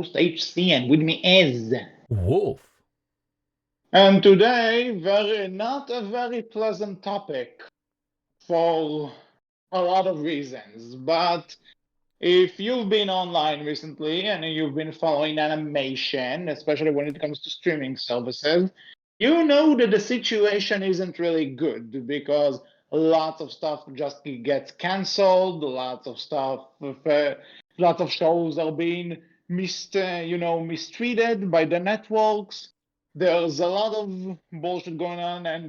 HC, and with me is. Wolf. And today, not a very pleasant topic for a lot of reasons. But if you've been online recently and you've been following animation, especially when it comes to streaming services, you know that the situation isn't really good because lots of stuff just gets canceled, lots of shows are being mistreated by the networks. There's a lot of bullshit going on, and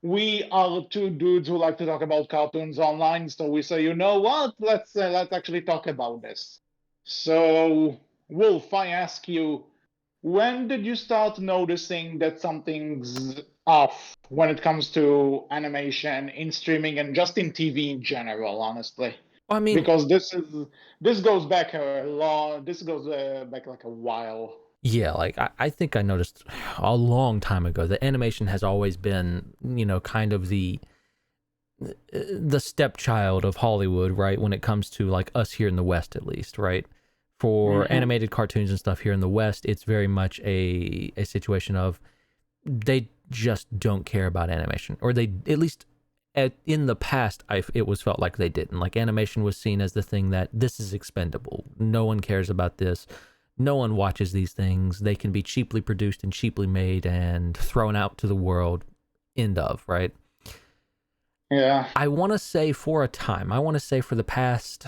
we are two dudes who like to talk about cartoons online, so we say, you know what? Let's actually talk about this. So, Wolf, I ask you, when did you start noticing that something's off when it comes to animation in streaming and just in TV in general? Honestly, I mean, because this goes back a long, this goes back like a while. yeah, like I think I noticed a long time ago that animation has always been, kind of the stepchild of Hollywood, right? When it comes to like us here in the West, at least, right? For Hmm. animated cartoons and stuff here in the West, it's very much a situation of they just don't care about animation, or they at least in the past, it was felt like they didn't. Like animation was seen as the thing that this is expendable. No one cares about this. No one watches these things. They can be cheaply produced and cheaply made and thrown out to the world. End of, right? Yeah. I want to say for a time, I want to say for the past,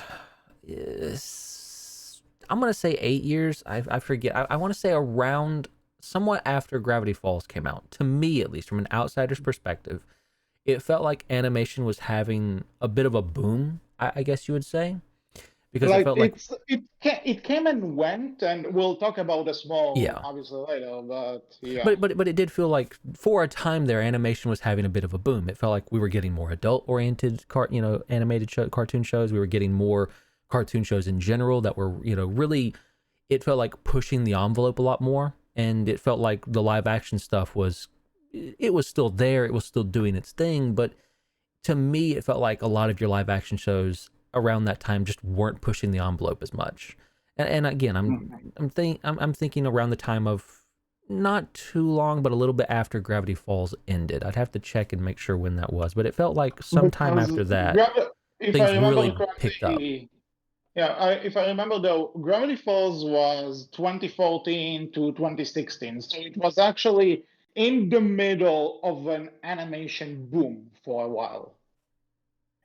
I'm going to say 8 years. I forget. I want to say around somewhat after Gravity Falls came out. To me, at least, from an outsider's perspective, it felt like animation was having a bit of a boom, I guess you would say, because it Like felt like, it came and went, and we'll talk about this more yeah. obviously later. But yeah, But it did feel like for a time there, animation was having a bit of a boom. It felt like we were getting more adult oriented, animated cartoon shows. We were getting more cartoon shows in general that were, really. It felt like pushing the envelope a lot more, and it felt like the live action stuff was, it was still there. It was still doing its thing, but to me, it felt like a lot of your live action shows around that time just weren't pushing the envelope as much. And again, mhm. I'm thinking around the time of not too long, but a little bit after Gravity Falls ended. I'd have to check and make sure when that was, but it felt like sometime Because after that if I things remember really picked up. correctly, yeah, if I remember though, Gravity Falls was 2014 to 2016, so it was actually in the middle of an animation boom for a while.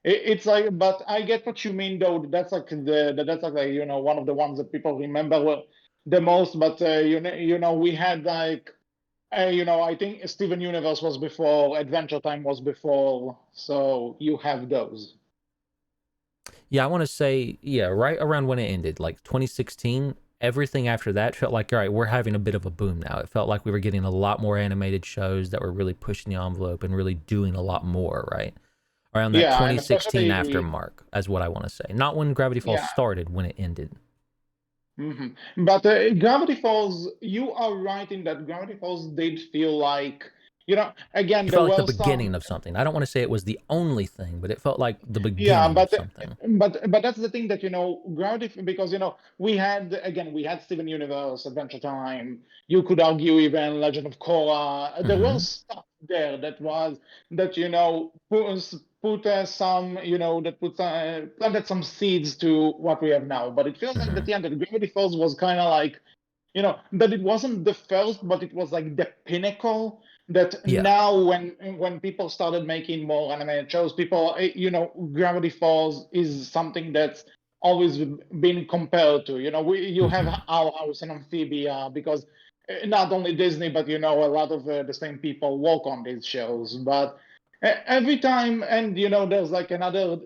It's like, but I get what you mean, though. That's like one of the ones that people remember the most. But we had like I think Steven Universe was before, Adventure Time was before, so you have those. Yeah, I want to say, yeah, right around when it ended, like 2016, everything after that felt like, all right, we're having a bit of a boom now. It felt like we were getting a lot more animated shows that were really pushing the envelope and really doing a lot more, right? Around that Yeah, and 2016 after especially mark, as what I want to say. Not when Gravity Falls yeah. started, when it ended. Hmm. But Gravity Falls, you are right in that Gravity Falls did feel like again It there felt like the were some. beginning of something. I don't want to say it was the only thing, but it felt like the Yeah, beginning of but something. that's the thing that Gravity, because we had Steven Universe, Adventure Time. You could argue even Legend of Korra. There Mm-hmm. was stuff there that put some that put planted some seeds to what we have now. But it feels like Mm-hmm. that that Gravity Falls was kind of like that it wasn't the first, but it was like the pinnacle. That Yeah. now, when people started making more animated shows, people, Gravity Falls is something that's always been compared to. You have Mm-hmm. Our House and Amphibia because not only Disney, but a lot of the same people work on these shows. But every time, and there's like another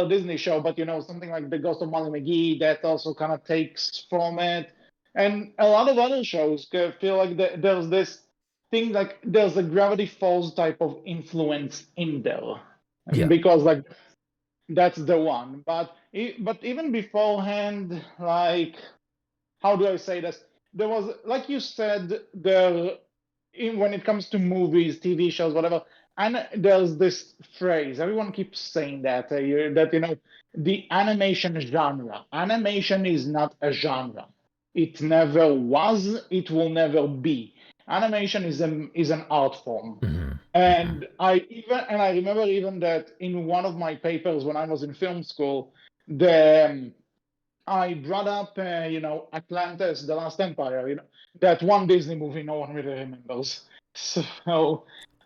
Disney show, but something like The Ghost of Molly McGee that also kind of takes from it, and a lot of other shows feel like there's this thing, like there's a Gravity Falls type of influence in there, Yeah. because like that's the one. But even beforehand, like, how do I say this? There was, like you said, when it comes to movies, TV shows, whatever, and there's this phrase everyone keeps saying that the animation genre. Animation is not a genre. It never was. It will never be. Animation is an art form. And I remember even that in one of my papers when I was in film school, the I brought up, Atlantis, The Last Empire, that one Disney movie no one really remembers. So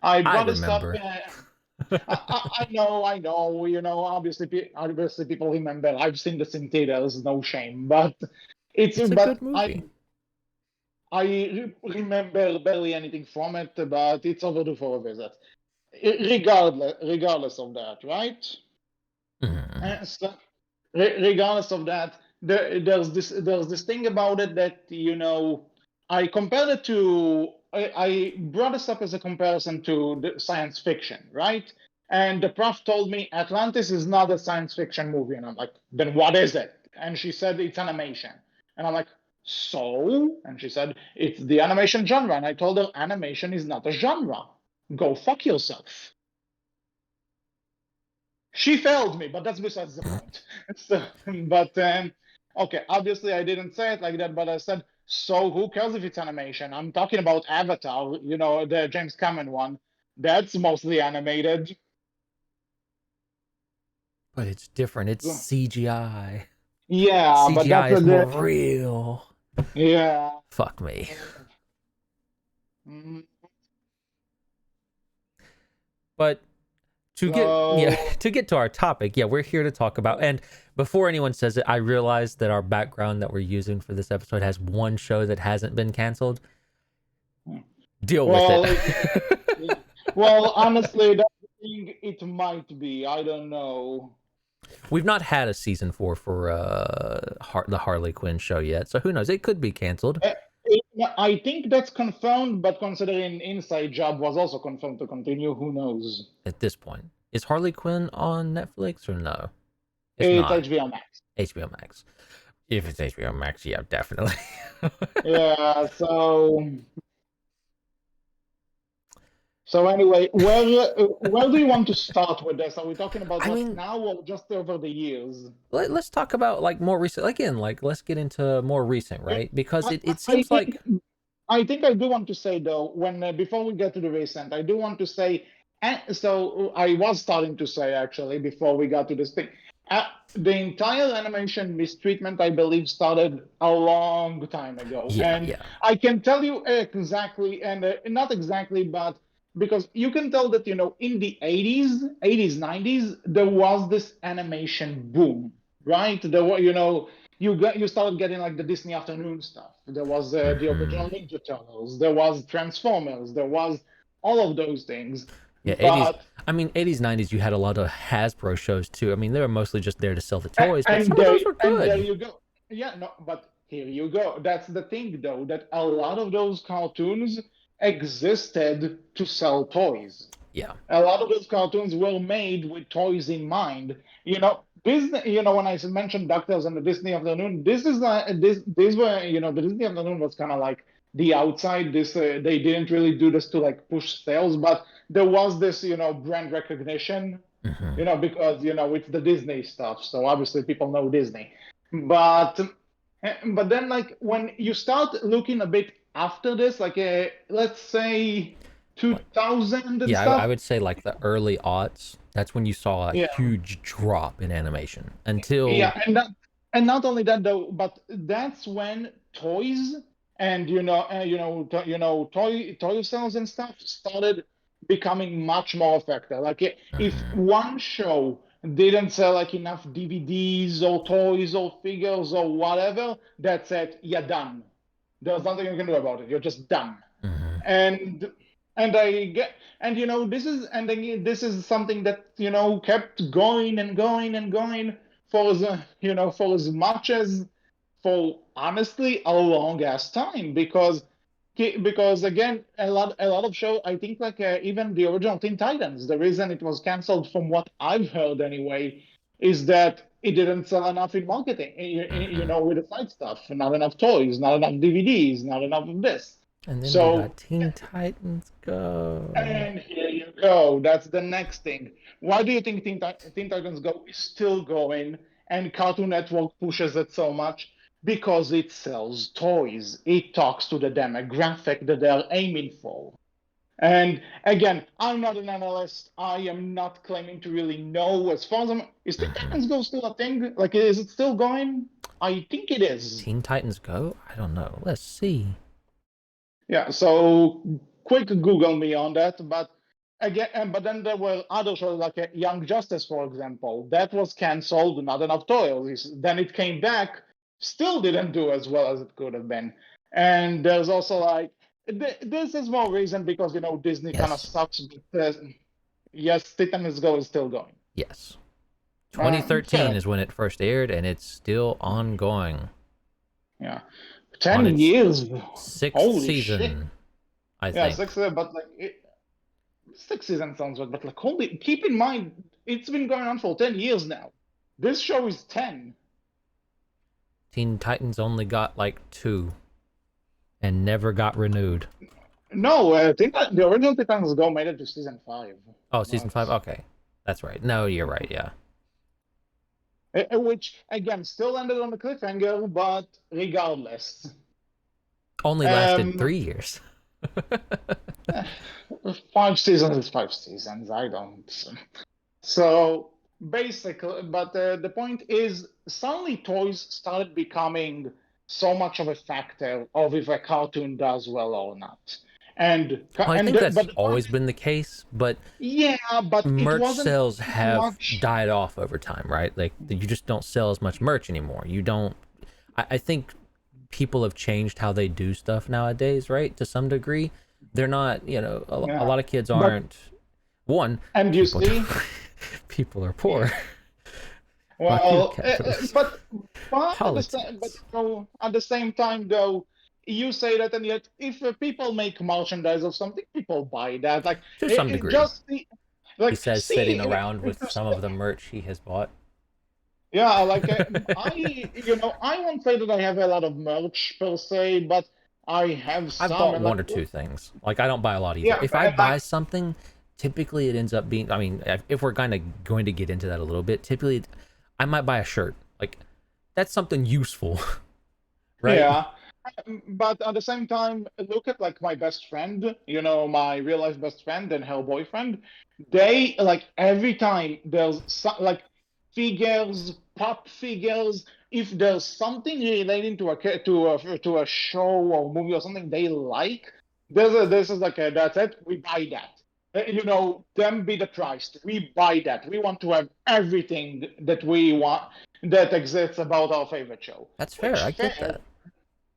I I brought this up. remember. I know, obviously people remember. I've seen this in theaters, no shame, but It's a good movie. I remember barely anything from it, but it's overdue for a visit. Regardless of that, right? So, regardless of that, there's this thing about it that I compared it to I brought this up as a comparison to the science fiction, right? And the prof told me Atlantis is not a science fiction movie, and I'm like, then what is it? And she said it's animation, and I'm like, so? And she said it's the animation genre, and I told her animation is not a genre. Go fuck yourself. She failed me, but that's besides the point. So, but okay, obviously I didn't say it like that, but I said, so who cares if it's animation? I'm talking about Avatar, the James Cameron one. That's mostly animated. But it's different. It's CGI. Yeah, but CGI that's is more real. yeah. Fuck me. Mm, But to So get to our topic, we're here to talk about. And before anyone says it, I realize that our background that we're using for this episode has one show that hasn't been canceled. Deal with well, it. well, honestly, that's the thing. It might be. I don't know. We've not had a season 4 for the Harley Quinn show yet, so who knows? It could be canceled Uh, I think that's confirmed, but considering Inside Job was also confirmed to continue, who knows? at this point. Is Harley Quinn on Netflix or no? It's It's not. HBO Max. HBO Max. If it's HBO Max, yeah, definitely. Yeah, so anyway, where do you want to start with this? Are we talking about I what's mean, now or just over the years? let's talk about like more recent. Again, like let's get into more recent, Uh, right? Because I, it I seems think like I do want to say though, when before we get to the recent, I do want to say, and so I was starting to say actually before we got to this thing, the entire animation mistreatment, I believe, started a long time ago, yeah, and yeah. I can tell you exactly, and not exactly, but because you can tell that in the 80s, 90s, there was this animation boom, right? There were you started getting like the Disney afternoon stuff. There was the Hmm. original Ninja Turtles. There was Transformers. There was all of those things. Yeah, 80s. But I mean, 80s, 90s, you had a lot of Hasbro shows too. I mean, they were mostly just there to sell the toys, but some of those were and there good. you go. Yeah, no, but here you go. That's the thing, though, that a lot of those cartoons existed to sell toys. Yeah. A lot of those cartoons were made with toys in mind. Disney. When I mentioned Ducktales and the Disney Afternoon, this is these were the Disney Afternoon was kind of like the outside. They didn't really do this to like push sales, but there was this brand recognition. Hmm. Because it's the Disney stuff, so obviously people know Disney. But but then like when you start looking a bit after this, like let's say Like, 2000 and yeah, I stuff. would say like the early aughts. That's when you saw a Yeah, huge drop in animation. Until yeah, and not only that though, but that's when toys and toy sales and stuff started becoming much more effective. Like if Mhm. one show didn't sell like enough DVDs or toys or figures or whatever, that's it. You're done. There's nothing you can do about it. You're just done. Mhm. and I get, and this is something that kept going and going and going for as much as, for honestly a long ass time, because again, a lot of show, I think, like even the original Teen Titans, the reason it was canceled from what I've heard anyway is that it didn't sell enough in marketing, Mhm. with the side stuff, not enough toys, not enough DVDs, not enough of this. And then we So, got Teen Titans Go. and here you go. That's the next thing. Why do you think Teen Titans Go is still going and Cartoon Network pushes it so much? because it sells toys. It talks to the demographic that they're aiming for. And again, I'm not an analyst. I am not claiming to really know. As far as is Teen Mm-hmm. Titans Go still a thing? Like, is it still going? I think it is. Teen Titans Go? I don't know. Let's see. Yeah. So quick Google me on that. But again, but then there were other shows like Young Justice, for example, that was canceled. Not enough toys. Then it came back, still didn't do as well as it could have been. And there's also like this is more reason because Disney kind of Yes. sucks. But yes, Titans Go is still going. Yes. Fair 2013 enough. is when it first aired, and it's still ongoing. Yeah, On 10 its years. sixth Holy shit. season, I Yeah, think. 6, but like 6 seasons sounds good, but like holy, keep in mind it's been going on for 10 years now. This show is 10. Teen Titans only got like 2 and never got renewed. No, I think that the original Titans Go made it to season 5. Oh, season But 5? Okay. That's right. No, you're right. Yeah. which again still ended on a cliffhanger, but regardless. Only lasted Um 3 years. 5 seasons is 5 seasons. I don't. So basically, but the point is, suddenly toys started becoming so much of a factor of if a cartoon does well or not. And Well, I and think that's but the point always is, been the case, but yeah, but it merch wasn't sales as have much. died off over time, right? Like you just don't sell as much merch anymore. You don't. I think people have changed how they do stuff nowadays, right? To some degree, they're not. A Yeah, lot of kids but aren't. One, and you people see, people are yeah. poor. Fuck you, Well, capitalists. but Politics. at the same time though, you say that, and yet if people make merchandise of something, people buy that. Like To some it degree. just see, He like says, sitting see, around with some of the merch he has bought. yeah, like I won't say that I have a lot of merch per se, but I have I've some, bought and one like or two things. Like I don't buy a lot either. yeah, If I and like buy something, typically it ends up being. I mean, if we're going to get into that a little bit, typically I might buy a shirt. Like that's something useful, right? yeah. But at the same time, look at like my best friend, my real life best friend and her boyfriend. They like every time there's like figures, pop figures. If there's something relating to a show or movie or something they like, this is like that's it. We buy that. Them be the price. We buy that. We want to have everything that we want that exists about our favorite show. That's fair. Which I get fair, that.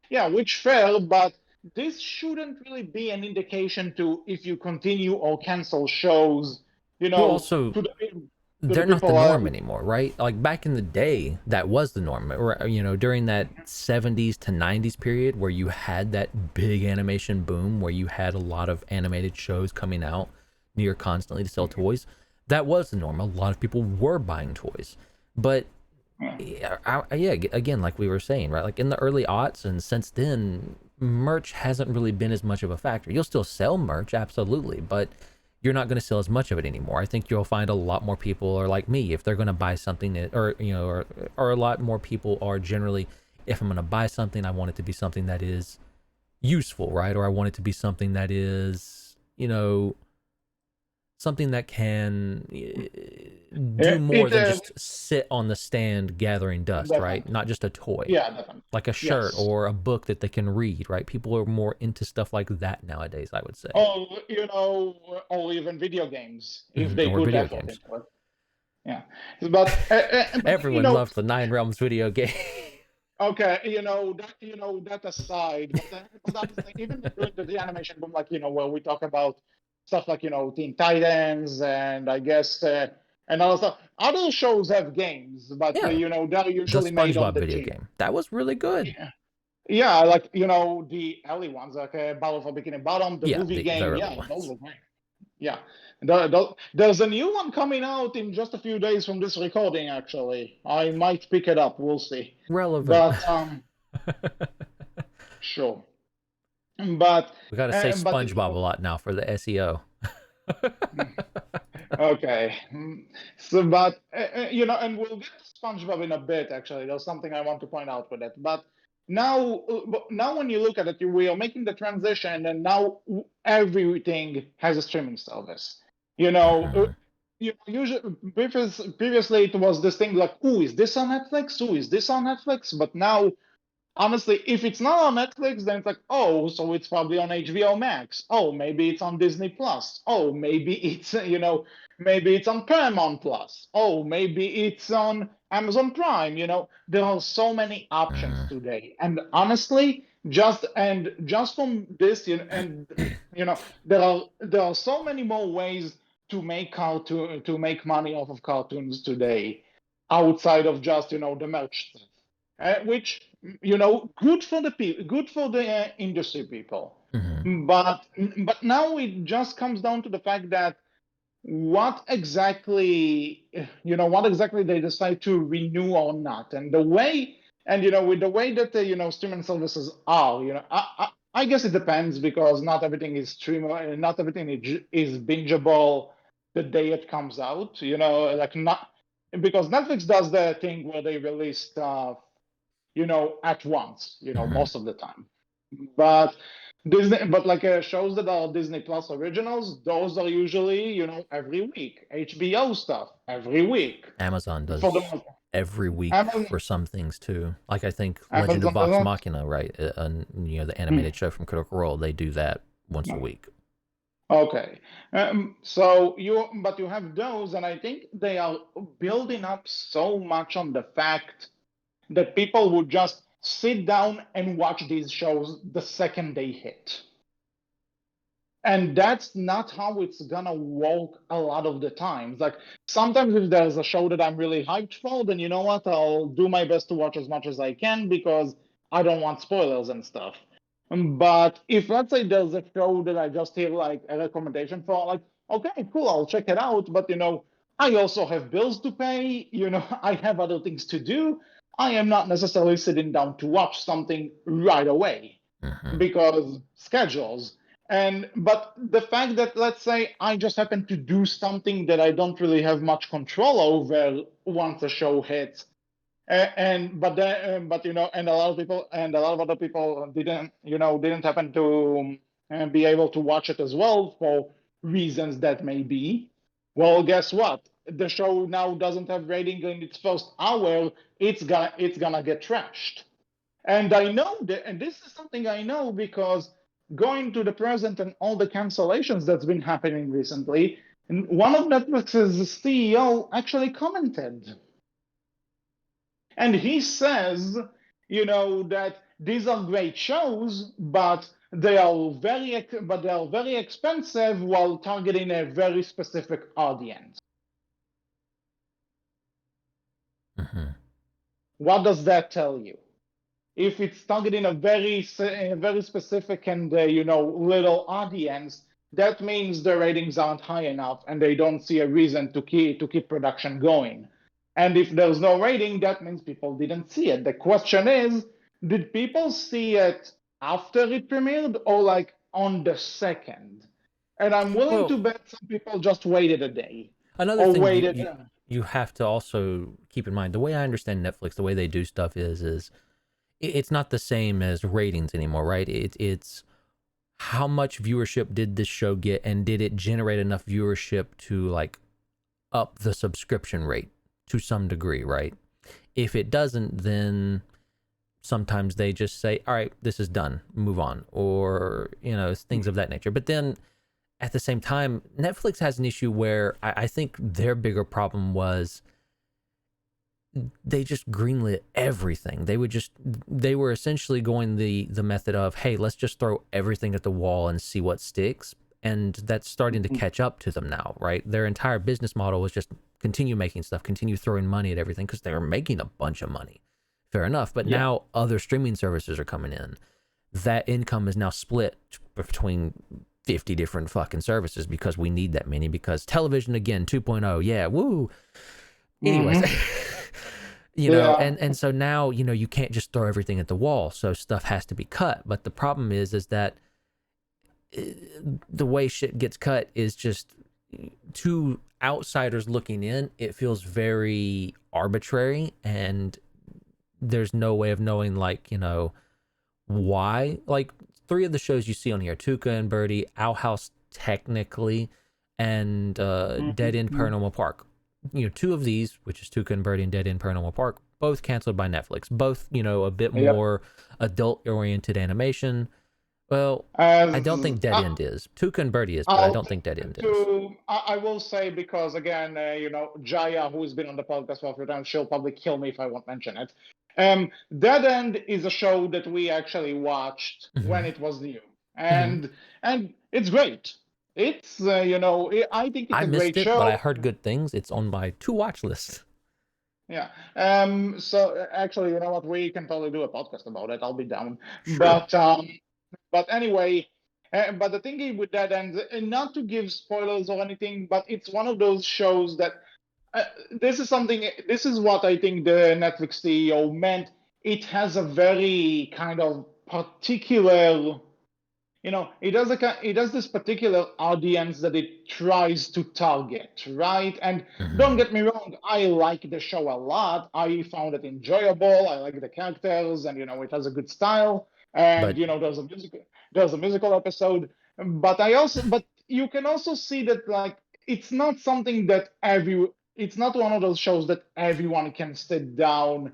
yeah, which fair, but this shouldn't really be an indication to if you continue or cancel shows, Well, also to the they're not the people. norm anymore, right? Like back in the day, that was the norm. Or, during that 70s to 90s period where you had that big animation boom, where you had a lot of animated shows coming out near constantly to sell toys. That was the norm. A lot of people were buying toys, but yeah, again, like we were saying, right? Like in the early aughts and since then, merch hasn't really been as much of a factor. You'll still sell merch, absolutely, but you're not going to sell as much of it anymore. I think you'll find a lot more people are like me if they're going to buy something or a lot more people are generally, if I'm going to buy something, I want it to be something that is useful, right? Or I want it to be something that is, something that can do more It than just sit on the stand gathering dust, right? definitely, Not just a toy, yeah, definitely, like a shirt yes. or a book that they can read, right? People are more into stuff like that nowadays, I would say. Or even video games if they Or put video effort games. into it. Yeah, but then, Everyone loved the Nine Realms video game. okay, that aside, but I'm saying, even during the animation boom, like where we talk about stuff like Teen Titans and I guess and other stuff. Other shows have games, but Yeah, they're the usually made on SpongeBob the video cheap. game. That was really good. Yeah, yeah, like the early ones, like Battle for Bikini Bottom, the Yeah, movie the game. early Yeah, those ones. were great. Yeah, there's a new one coming out in just a few days from this recording. Actually, I might pick it up. We'll see. Relevant. But sure. But We got to say but SpongeBob a lot now for the SEO. okay. So but and we'll get to SpongeBob in a bit. Actually, there's something I want to point out with it. But now when you look at it, we are making the transition, and now everything has a streaming service. You know, Mhm. usually previously it was this thing like, "Ooh, is this on Netflix? Ooh, is this on Netflix?" But now, honestly, if it's not on Netflix, then it's like, oh, so it's probably on HBO Max. Oh, maybe it's on Disney Plus. Oh, maybe it's maybe it's on Paramount Plus. Oh, maybe it's on Amazon Prime. There are so many options Mhm. today, and honestly, just from this, and there are so many more ways to make money off of cartoons today, outside of just the merch stuff, which good for the industry people. Mhm. But now it just comes down to the fact that what exactly they decide to renew or not, and the way and with the way that the streaming services are, I guess it depends, because not everything is not everything is bingeable the day it comes out. Like, not because Netflix does the thing where they release stuff at once, Mhm. most of the time. But but like shows that are Disney Plus originals, those are usually, every week. HBO stuff every week Amazon for the does most. every week Amazon, for some things too. Like I think Legend of Amazon Vox doesn't. Machina, right? And the Hmm. animated show from Critical Role, they do that once a No. week. Okay. But you have those, and I think they are building up so much on the fact that people would just sit down and watch these shows the second they hit. And that's not how it's gonna work a lot of the times. Like, sometimes if there's a show that I'm really hyped for, then you know what? I'll do my best to watch as much as I can, because I don't want spoilers and stuff. But if, let's say, there's a show that I just hear like a recommendation for, like, okay, cool, I'll check it out. But I also have bills to pay. I have other things to do. I am not necessarily sitting down to watch something right away, Mhm. because schedules. But the fact that, let's say, I just happen to do something that I don't really have much control over once a show hits, and a lot of people and a lot of other people didn't happen to be able to watch it as well, for reasons that may be. Well, guess what? The show now doesn't have rating in its first hour. It's gonna get trashed. And I know that, and this is something I know because going to the present and all the cancellations that's been happening recently, and one of Netflix's CEO actually commented, and he says, that these are great shows, but they are very expensive while targeting a very specific audience. Mhm. What does that tell you? If it's targeting a very specific and little audience, that means the ratings aren't high enough, and they don't see a reason to keep production going. And if there's no rating, that means people didn't see it. The question is, did people see it after it premiered, or like on the second? And I'm willing to Well, bet some people just waited a day, another or thing waited. you have to also keep in mind, the way I understand Netflix, the way they do stuff is it's not the same as ratings anymore, right? It's how much viewership did this show get, and did it generate enough viewership to like up the subscription rate to some degree, right? If it doesn't, then sometimes they just say, all right, this is done, move on, or things of that nature. But then at the same time, Netflix has an issue where I think their bigger problem was they just greenlit everything. They were essentially going the method of, hey, let's just throw everything at the wall and see what sticks. And that's starting to catch up to them now, right? Their entire business model was just continue making stuff, continue throwing money at everything, because they were making a bunch of money. Fair enough. But Yeah. now other streaming services are coming in. That income is now split between 50 different fucking services, because we need that many, because television again 2.0, yeah, woo. Anyways, Hmm. Yeah. and so now, you can't just throw everything at the wall, so stuff has to be cut. But the problem is that uh, the way shit gets cut is just, to outsiders looking in, it feels very arbitrary, and there's no way of knowing, like, why. Like, three of the shows you see on here, Tuca and Birdie, Owl House technically, and Dead End Mhm. Paranormal Park. Two of these, which is Tuca and Birdie and Dead End Paranormal Park, both canceled by Netflix. Both, a bit Yep. more adult oriented animation. Well, I don't As think Dead End is. Tuca and Birdie is, but I I'll don't think Dead End is. to I will say, because again, Jaya, who's been on the podcast for a few times, she'll probably kill me if I won't mention it. Dead End is a show that we actually watched when Hmm. it was new, Hmm. and it's great. It's I think it's I a great missed it, but I show. heard good things. It's on my to watch list. Yeah. So actually, you know what? We can probably do a podcast about it. I'll be down. Sure. But anyway, but the thing with that, and not to give spoilers or anything, but it's one of those shows that uh, this is something. This is what I think the Netflix CEO meant. It has a very kind of particular, it does this particular audience that it tries to target, right? And don't Hmm. get me wrong, I like the show a lot. I found it enjoyable. I like the characters, and it has a good style. And But there's a musical episode. But you can also see that, like, it's not something that every it's not one of those shows that everyone can sit down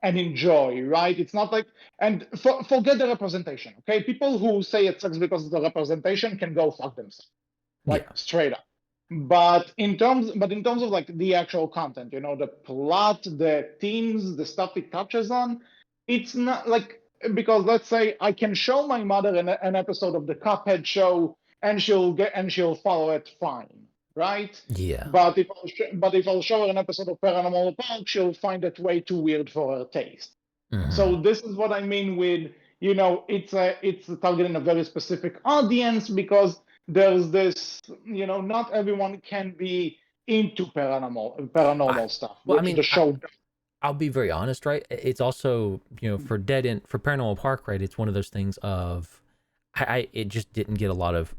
and enjoy, right? It's not like, and forget the representation, okay? People who say it sucks because of the representation can go fuck themselves, like, yeah. straight up. But in terms of, like, the actual content, the plot, the themes, the stuff it touches on, it's not like, because let's say I can show my mother an episode of the Cuphead show, and she'll follow it fine, right? Yeah. But if I'll show her an episode of Paranormal Park, she'll find it way too weird for her taste. Hmm. So this is what I mean with, it's targeting a very specific audience, because there's this, not everyone can be into I paranormal stuff, well, I which mean, the show does. I'll be very honest, right? It's also, for Paranormal Park, right? It's one of those things of, it just didn't get a lot of,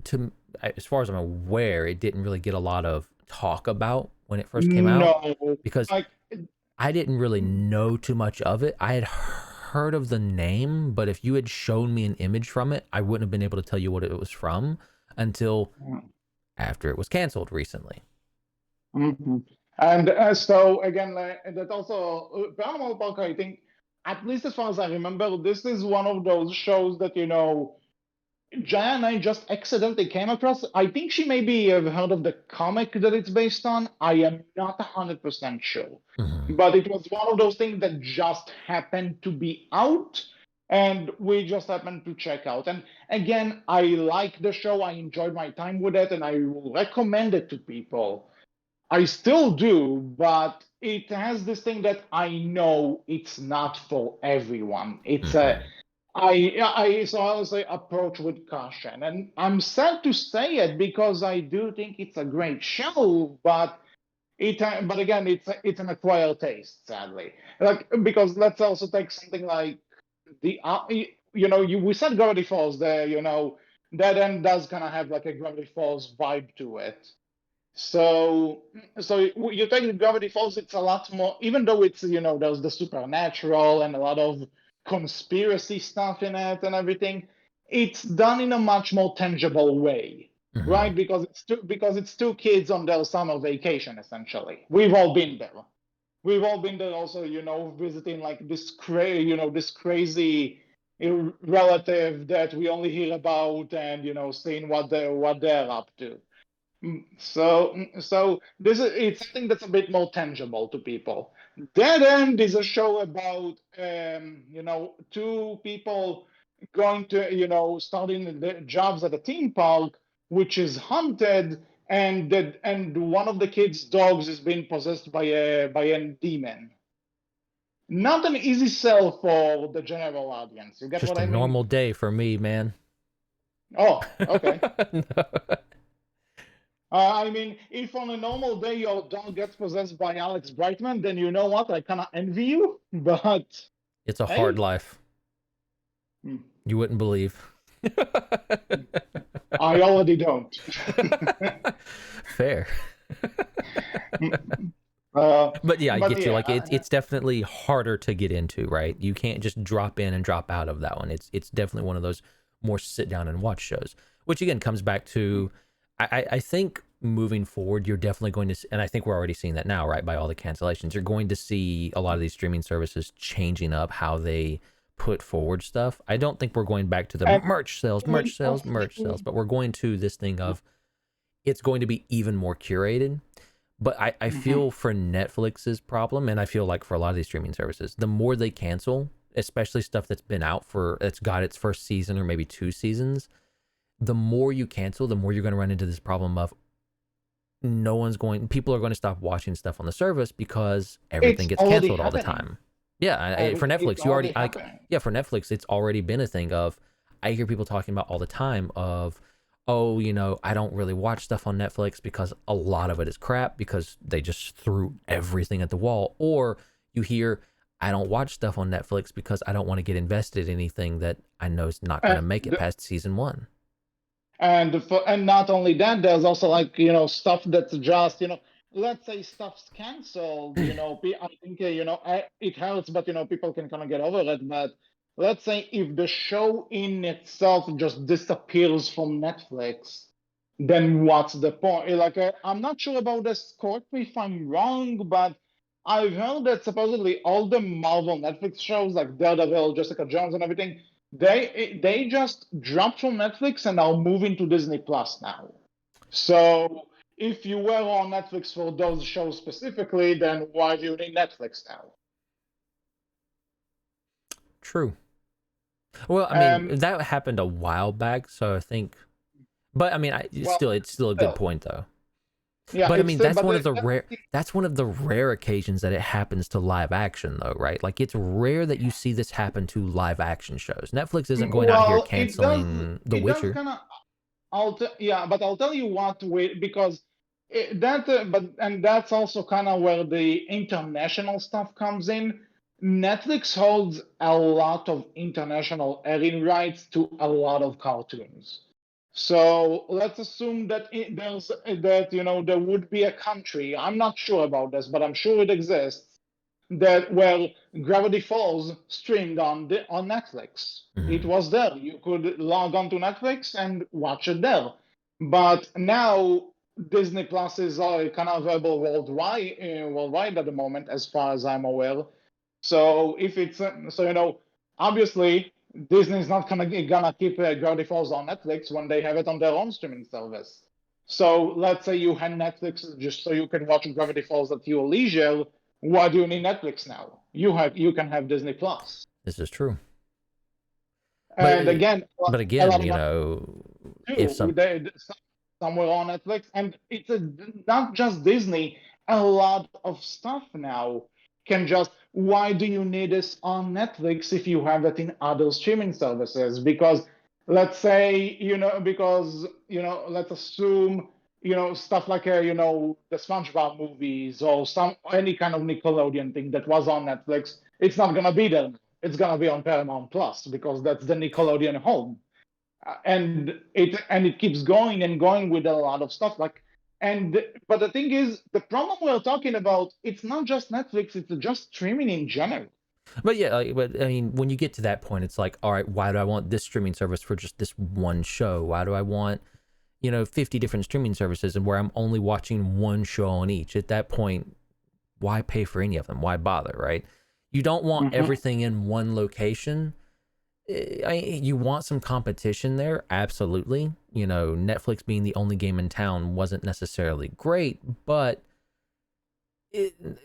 as far as I'm aware, it didn't really get a lot of talk about when it first came out, No, because like, I didn't really know too much of it. I had heard of the name, but if you had shown me an image from it, I wouldn't have been able to tell you what it was from until after it was canceled recently. mhm. And so again, that also, Paranormal Park, I think, at least as far as I remember, this is one of those shows that, Jaya and I just accidentally came across. I think she maybe have heard of the comic that it's based on. I am not 100% sure. Hmm. But it was one of those things that just happened to be out, and we just happened to check out. And again, I like the show. I enjoyed my time with it, and I will recommend it to people. I still do, but it has this thing that I know it's not for everyone. It's a Hmm. I say approach with caution, and I'm sad to say it, because I do think it's a great show, but again, it's an acquired taste, sadly. Like, because let's also take something like the we said Gravity Falls there, that end does kind of have like a Gravity Falls vibe to it. So, so you take the Gravity Falls, it's a lot more, even though it's, there's the supernatural and a lot of conspiracy stuff in it and everything, it's done in a much more tangible way, Hmm. right? Because it's two kids on their summer vacation, essentially. We've all been there also, visiting, like, this crazy relative that we only hear about, and, seeing what they're up to. So this is it's something that's a bit more tangible to people. Dead End is a show about, two people going to, starting their jobs at a theme park, which is haunted, and one of the kids' dogs is being possessed by a demon. Not an easy sell for the general audience. You get Just what a I mean? normal day for me, man. Oh, okay. No. I mean, if on a normal day your dog gets possessed by Alex Brightman, then you know what? I kind of envy you. But It's a hard hey, life. hmm, You wouldn't believe. I already don't. Fair. But yeah, I but get you. Like yeah, it's definitely harder to get into, right? You can't just drop in and drop out of that one. It's definitely one of those more sit down and watch shows, which again comes back to I think moving forward you're definitely going to and I think we're already seeing that now, right? By all the cancellations, you're going to see a lot of these streaming services changing up how they put forward stuff. I don't think we're going back to the and merch sales, we but we're going to this thing of it's going to be even more curated. But I Mhm. feel for Netflix's problem, and I feel like for a lot of these streaming services, the more they cancel, especially stuff that's been out for, it's got its first season or maybe two seasons, the more you cancel, the more you're going to run into this problem of people are going to stop watching stuff on the service because everything It's gets already canceled all the happening. time. Yeah, for It's Netflix, you already already like, happening. yeah, for Netflix, it's already been a thing of, I hear people talking about all the time of, oh, I don't really watch stuff on Netflix because a lot of it is crap because they just threw everything at the wall. Or you hear, I don't watch stuff on Netflix because I don't want to get invested in anything that I know is not going to make it And past season one. and not only that, there's also like stuff that's just let's say stuff's canceled. I think it hurts, but people can kind of get over it. But let's say if the show in itself just disappears from Netflix, then what's the point? Like I'm not sure about this. Correct me if I'm wrong, but I've heard that supposedly all the Marvel Netflix shows like Daredevil, Jessica Jones, and everything they just dropped from Netflix and are moving to Disney Plus now. So if you were on Netflix for those shows specifically, then why do you need Netflix now? True. Well, I mean, And that happened a while back, so I think, but I mean, well, it's still a good still, point though. yeah, But I it's mean, still, but that's the thing. that's one of the rare occasions that it happens to live action though, right? Like it's rare that you see this happen to live action shows. Netflix isn't going out here Well, it does. canceling The It does Witcher. kind of. Yeah, but I'll tell you what. Because and that's also kind of where the international stuff comes in. Netflix holds a lot of international airing rights to a lot of cartoons. So let's assume that there's that there would be a country. I'm not sure about this, but I'm sure it exists that where Gravity Falls streamed on Netflix. It Hmm. was there. You could log on to Netflix and watch it there. But now Disney Plus is kind of available worldwide at the moment, as far as I'm aware. So if it's obviously Disney's not gonna keep Gravity Falls on Netflix when they have it on their own streaming service. So let's say you had Netflix just so you can watch Gravity Falls at your leisure. Why do you need Netflix now? You can have Disney Plus. This is true. But And again, a again, lot of if too. some Somewhere on Netflix, and not just Disney. A lot of stuff now can just. Why do you need this on Netflix if you have it in other streaming services? Because let's say because let's assume stuff like the SpongeBob movies or any kind of Nickelodeon thing that was on Netflix. It's not gonna be there. It's gonna be on Paramount Plus because that's the Nickelodeon home. And it keeps going and going with a lot of stuff like but the thing is the problem we're talking about, it's not just Netflix, it's just streaming in general. but yeah, but I mean, when you get to that point, it's like, all right, why do I want this streaming service for just this one show? Why do I want 50 different streaming services and where I'm only watching one show on each? At that point, why pay for any of them? Why bother, right? You don't want Mm-hmm. everything in one location. You want some competition there, absolutely. Netflix being the only game in town wasn't necessarily great, but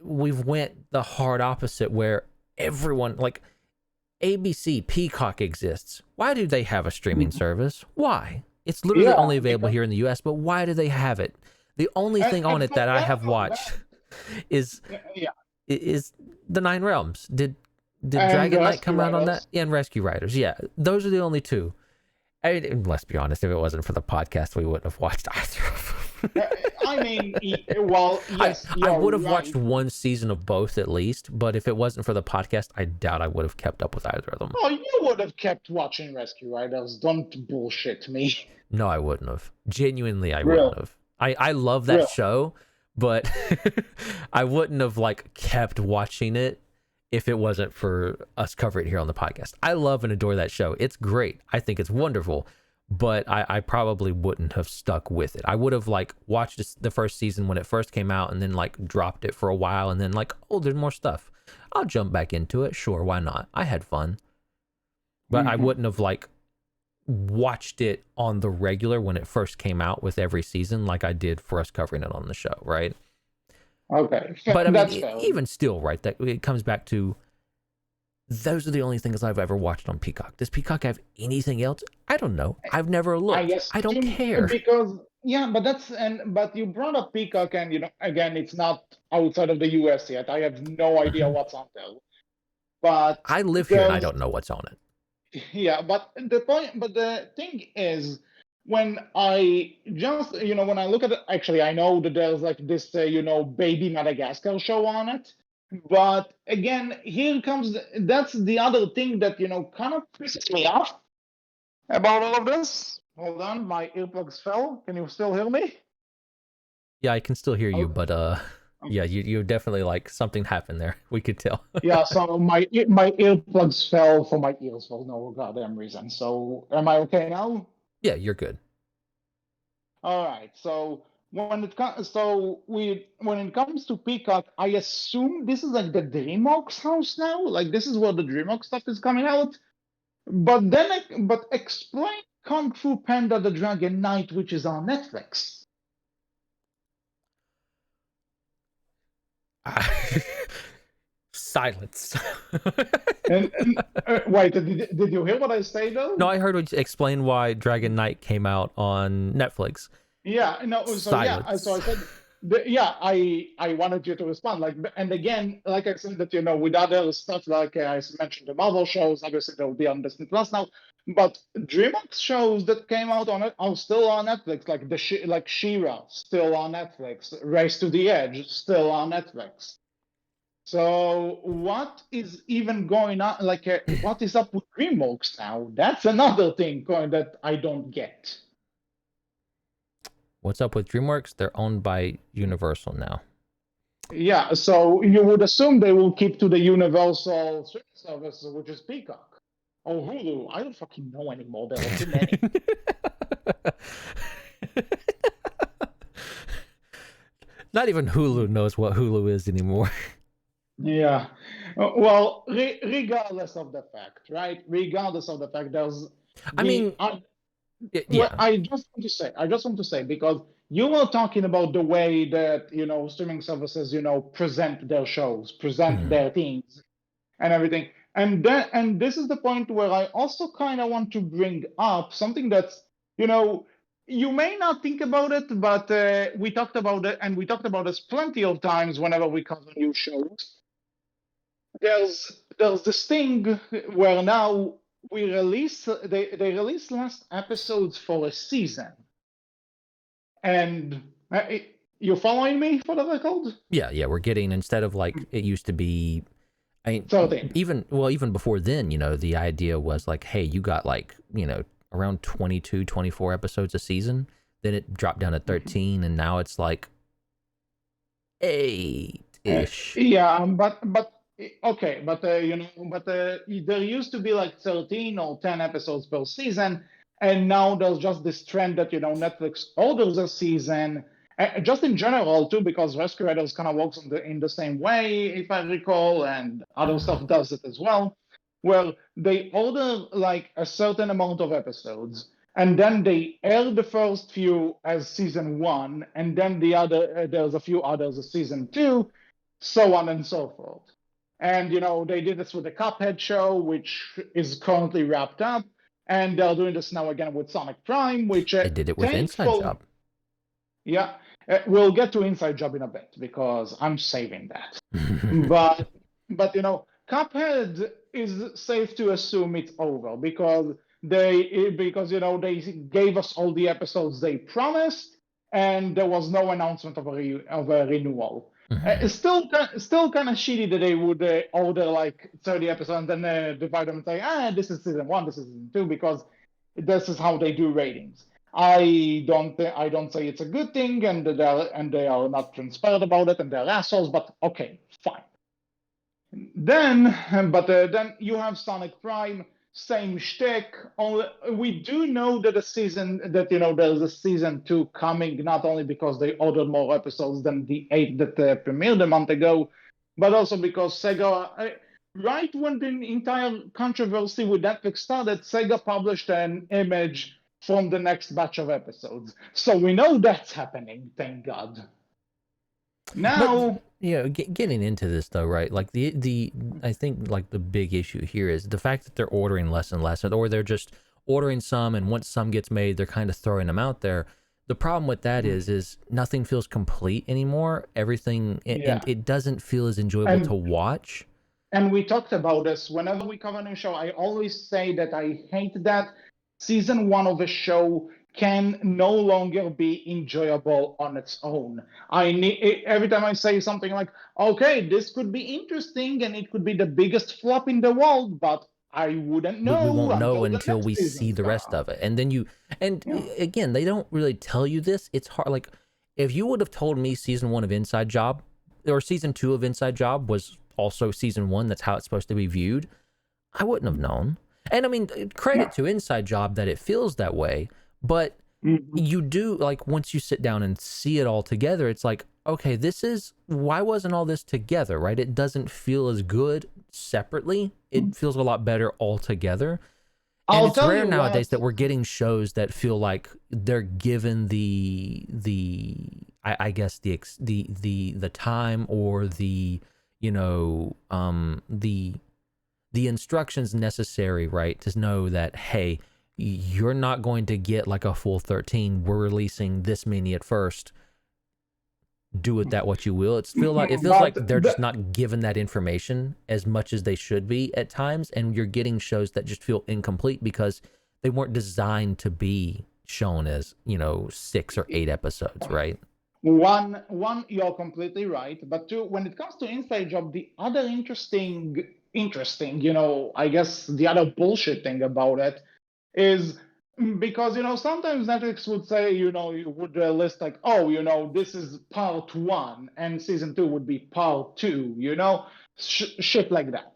we've went the hard opposite where everyone like ABC, Peacock exists. Why do they have a streaming service? Why? It's literally Yeah, only available because here in the US, but why do they have it? The only thing on and it that I forget have about that. watched is Yeah, is the Nine Realms. Did and the Dragon Knight Rescue come out on that? Riders. Yeah, and Rescue Riders. Yeah, those are the only two. I mean, let's be honest. If it wasn't for the podcast, we wouldn't have watched either of Uh, them. I mean, well, yes, I you're would have watched right. one season of both at least, but if it wasn't for the podcast, I doubt I would have kept up with either of them. Oh, you would have kept watching Rescue Riders. Don't bullshit me. No, I wouldn't have. Genuinely, I wouldn't Real, have. I love that real. show, but I wouldn't have like kept watching it if it wasn't for us covering it here on the podcast. I love and adore that show. It's great. I think it's wonderful, but I probably wouldn't have stuck with it. I would have like watched the first season when it first came out and then like dropped it for a while and then like, oh, there's more stuff. I'll jump back into it. Sure, why not? I had fun. But I wouldn't have like watched it on the regular when it first came out with every season like I did for us covering it on the show, right? Okay, But I that's mean, fair. even still, right, that it comes back to those are the only things I've ever watched on Peacock. Does Peacock have anything else? I don't know. I've never I looked. I don't assume care. because yeah, but you brought up Peacock, and again, it's not outside of the US yet. I have no idea what's on there. But I live here and I there's don't know what's on it. yeah, but the thing is, when I just when I look at it, actually, I know that there's like this Baby Madagascar show on it. But again, here comes that's the other thing that kind of pisses me off about all of this. Hold on, my earplugs fell. Can you still hear me? Yeah, I can still hear you, Oh, but yeah, you definitely like something happened there. We could tell. yeah, so my earplugs fell from my ears for no goddamn reason. So am I okay now? Yeah, you're good. All right. So when it comes to Peacock, I assume this is like the DreamWorks house now. Like this is where the DreamWorks stuff is coming out. But explain Kung Fu Panda: The Dragon Knight, which is on Netflix. Silence. And wait, did you hear what I say No, though? I heard you explain why Dragon Knight came out on Netflix. Yeah, no. So yeah, so I Silence. said, yeah, I wanted you to respond. Like, and again, like I said, that with other stuff, like I mentioned, the Marvel shows, obviously they'll be on Disney Plus now. But DreamWorks shows that came out on it are still on Netflix, like like She-Ra, still on Netflix. Race to the Edge, still on Netflix. So what is even going on? Like, what is up with DreamWorks now? That's another thing that I don't get. What's up with DreamWorks? They're owned by Universal now. Yeah, so you would assume they will keep to the universal streaming service, which is Peacock or Hulu. I don't fucking know anymore. There are too many. Not even Hulu knows what Hulu is anymore. Yeah. Well, regardless of the fact, right? Regardless of the fact, there's I mean, well, yeah. I just want to say, because you were talking about the way that, streaming services, present their shows, present Mhm. their themes and everything. And this is the point where I also kind of want to bring up something that's, you may not think about it, but we talked about it, and we talked about this plenty of times whenever we cover new shows. There's this thing where now they release last episodes for a season, and you following me for the record? Yeah, we're getting, instead of like it used to be, I mean, 13. even before then, the idea was like, hey, you got like, around 22, 24 episodes a season. Then it dropped down to 13, and now it's like 8-ish. Yeah, but okay, but there used to be like 13 or 10 episodes per season, and now there's just this trend that Netflix orders a season, just in general too, because Respirators kind of works in the same way, if I recall, and other Mhm. stuff does it as well, where they order like a certain amount of episodes, and then they air the first few as season one, and then there's a few others as season two, so on and so forth. And they did this with the Cuphead show, which is currently wrapped up, and they're doing this now again with Sonic Prime, which They did it with Inside thankful, Job. yeah, we'll get to Inside Job in a bit because I'm saving that. But Cuphead is safe to assume it's over because they gave us all the episodes they promised, and there was no announcement of a renewal. Mhm. It's still kind of shitty that they would order like 30 episodes and then divide them and say, this is season one, this is season two, because this is how they do ratings. I don't say it's a good thing, and they are not transparent about it, and they're assholes. But okay, fine. Then, then you have Sonic Prime, same shtick. Only we do know that there's a season two coming, not only because they ordered more episodes than the 8 that premiered a month ago, but also because Sega, right when the entire controversy with Netflix started, Sega published an image from the next batch of episodes. So we know that's happening, thank God. But Now, getting into this though, right? Like the I think like the big issue here is the fact that they're ordering less and less, or they're just ordering some, and once some gets made, they're kind of throwing them out there. The problem with that is nothing feels complete anymore. Everything, and yeah. it doesn't feel as enjoyable to And watch. And we talked about this whenever we cover a new show. I always say that I hate that season one of a show can no longer be enjoyable on its own. I need every time I say something like, "Okay, this could be interesting and it could be the biggest flop in the world," but I wouldn't We know won't know until the until next we see season's the gonna rest out. of it, and then and Yeah. again, they don't really tell you this. It's hard. Like if you would have told me season one of Inside Job or season two of Inside Job was also season one, that's how it's supposed to be viewed, I wouldn't have known. And I mean, credit Yeah. to Inside Job that it feels that way, but Mhm. you do, like, once you sit down and see it all together, it's like, okay, this is why wasn't all this together, right? It doesn't feel as good separately. It feels a lot better all together. And I'll it's tell rare you nowadays what. that we're getting shows that feel like they're given I guess the time or the instructions necessary, right, to know that, hey, you're not going to get like a full 13. We're releasing this many at first. Do with that what you will. It feels like But they're just not given that information as much as they should be at times, and you're getting shows that just feel incomplete because they weren't designed to be shown as 6 or 8 episodes, right? one, you're completely right. But two, when it comes to Inside Job, the other interesting, I guess the other bullshit thing about it is because sometimes Netflix would say, you would list like, oh, this is part one, and season two would be part two, shit like that.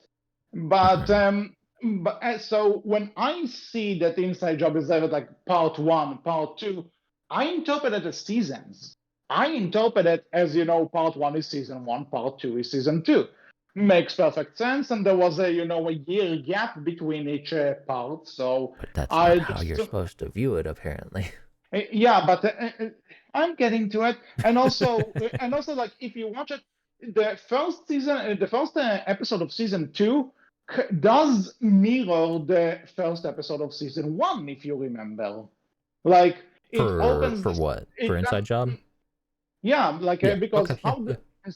But Mm-hmm. so when I see that Inside Job is either like part one, part two, I interpret it as seasons. I interpret it as part one is season one, part two is season two. Makes perfect sense, and there was a year gap between each part, so But that's not I how you're just supposed to view it, apparently. yeah, but I'm getting to it, and also like if you watch it, the first episode of season two does mirror the first episode of season one, if you remember. Like it opens For this, what? For it does, Inside Job? yeah, like Yeah. because Okay. Yeah. how Yeah.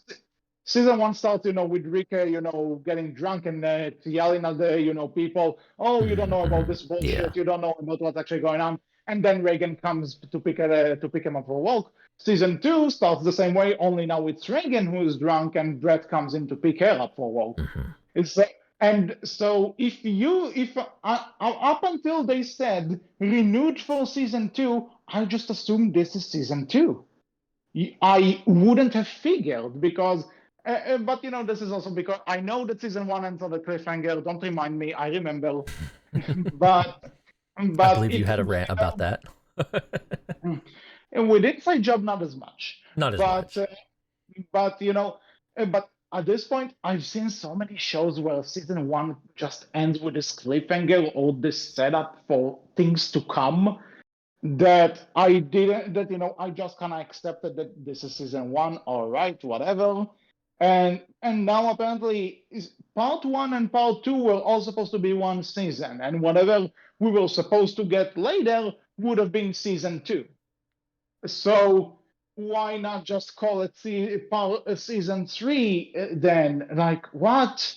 season one starts, with Rick, getting drunk and yelling at the, people, oh, you don't know about Mm-hmm. this Yeah. bullshit, you don't know about what's actually going on. And then Reagan comes to pick him up for a walk. Season two starts the same way, only now it's Reagan who's drunk and Brett comes in to pick her up for a walk. Mm-hmm. It's and so if up until they said renewed for season two, I just assumed this is season two. I wouldn't have figured because, but this is also because I know that season one ends on a cliffhanger. Don't remind me, I remember. but I but believe you it had a rant about that. with Inside Job not as much. Not as But much. but at this point, I've seen so many shows where season one just ends with this cliffhanger or this setup for things to come that I didn't that I just kind of accepted that this is season one, all right, whatever. And now apparently part one and part two were all supposed to be one season, and whatever we were supposed to get later would have been season two. So why not just call it season three then? Like what?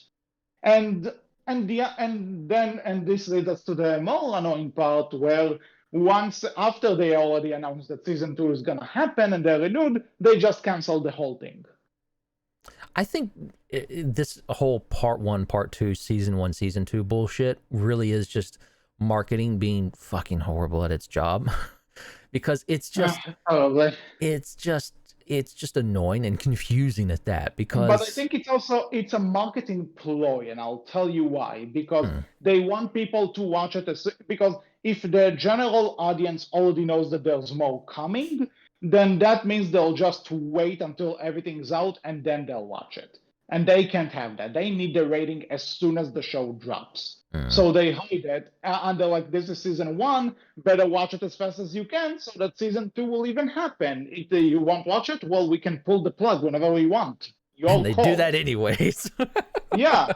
And and this leads us to the more annoying part where once after they already announced that season two is gonna happen and they're renewed, they just cancel the whole thing. I think this whole part one, part two, season one, season two bullshit really is just marketing being fucking horrible at its job. because Probably. it's just it's just annoying and confusing at that But I because think it's a marketing ploy, and I'll tell you why. Because hmm, they want people to watch it because if the general audience already knows that there's more coming, then that means they'll just wait until everything's out and then they'll watch it. And they can't have that. They need the rating as soon as the show drops. hmm. So they hide it, and they're like, "This is season one. Better watch it as fast as you can, so that season two will even happen. If you won't watch it, well, we can pull the plug whenever we want. And Your they do call." that anyways. Yeah,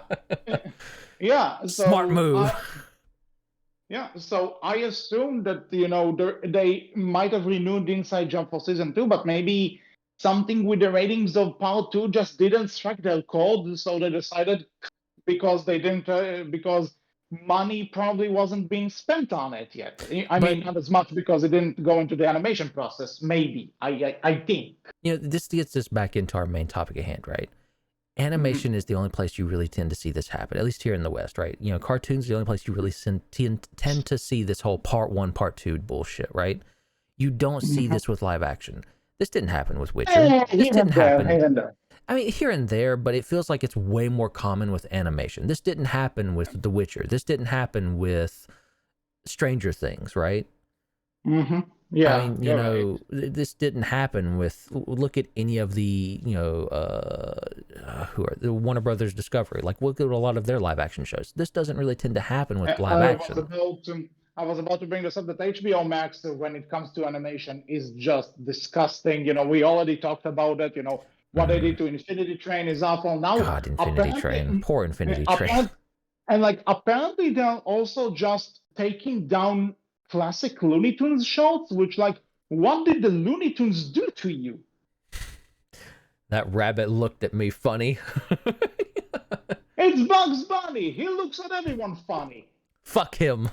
yeah. Smart move. So I assume that they might have renewed the Inside Job for season two, but maybe something with the ratings of part two just didn't strike their chord, so they decided because they didn't because money probably wasn't being spent on it yet. I But mean, not as much because it didn't go into the animation process. Maybe I think. this gets us back into our main topic at hand, right? Mhm. Animation is the only place you really tend to see this happen, at least here in the West, right? Cartoons are the only place you really tend to see this whole part one, part two bullshit, right? You don't see Mhm. this with live action. This didn't happen with Witcher. This Here didn't and there, happen. here and there. I mean, here and there, but it feels like it's way more common with animation. This didn't happen with The Witcher. This didn't happen with Stranger Things, right? Hmm. I Yeah, mean, you're right. this didn't happen with. Look at any of the, who are the Warner Brothers Discovery. Like, look at a lot of their live action shows. This doesn't really tend to happen with live I was action. about to I was about to bring this up that HBO Max, when it comes to animation, is just disgusting. We already talked about it. What they Mm. did to Infinity Train is awful. Now, God, Infinity apparently, Train, poor Infinity Train. apparently, and like apparently they're also just taking down classic Looney Tunes shorts, which like, what did the Looney Tunes do to you? That rabbit looked at me funny. It's Bugs Bunny. He looks at everyone funny. Fuck him.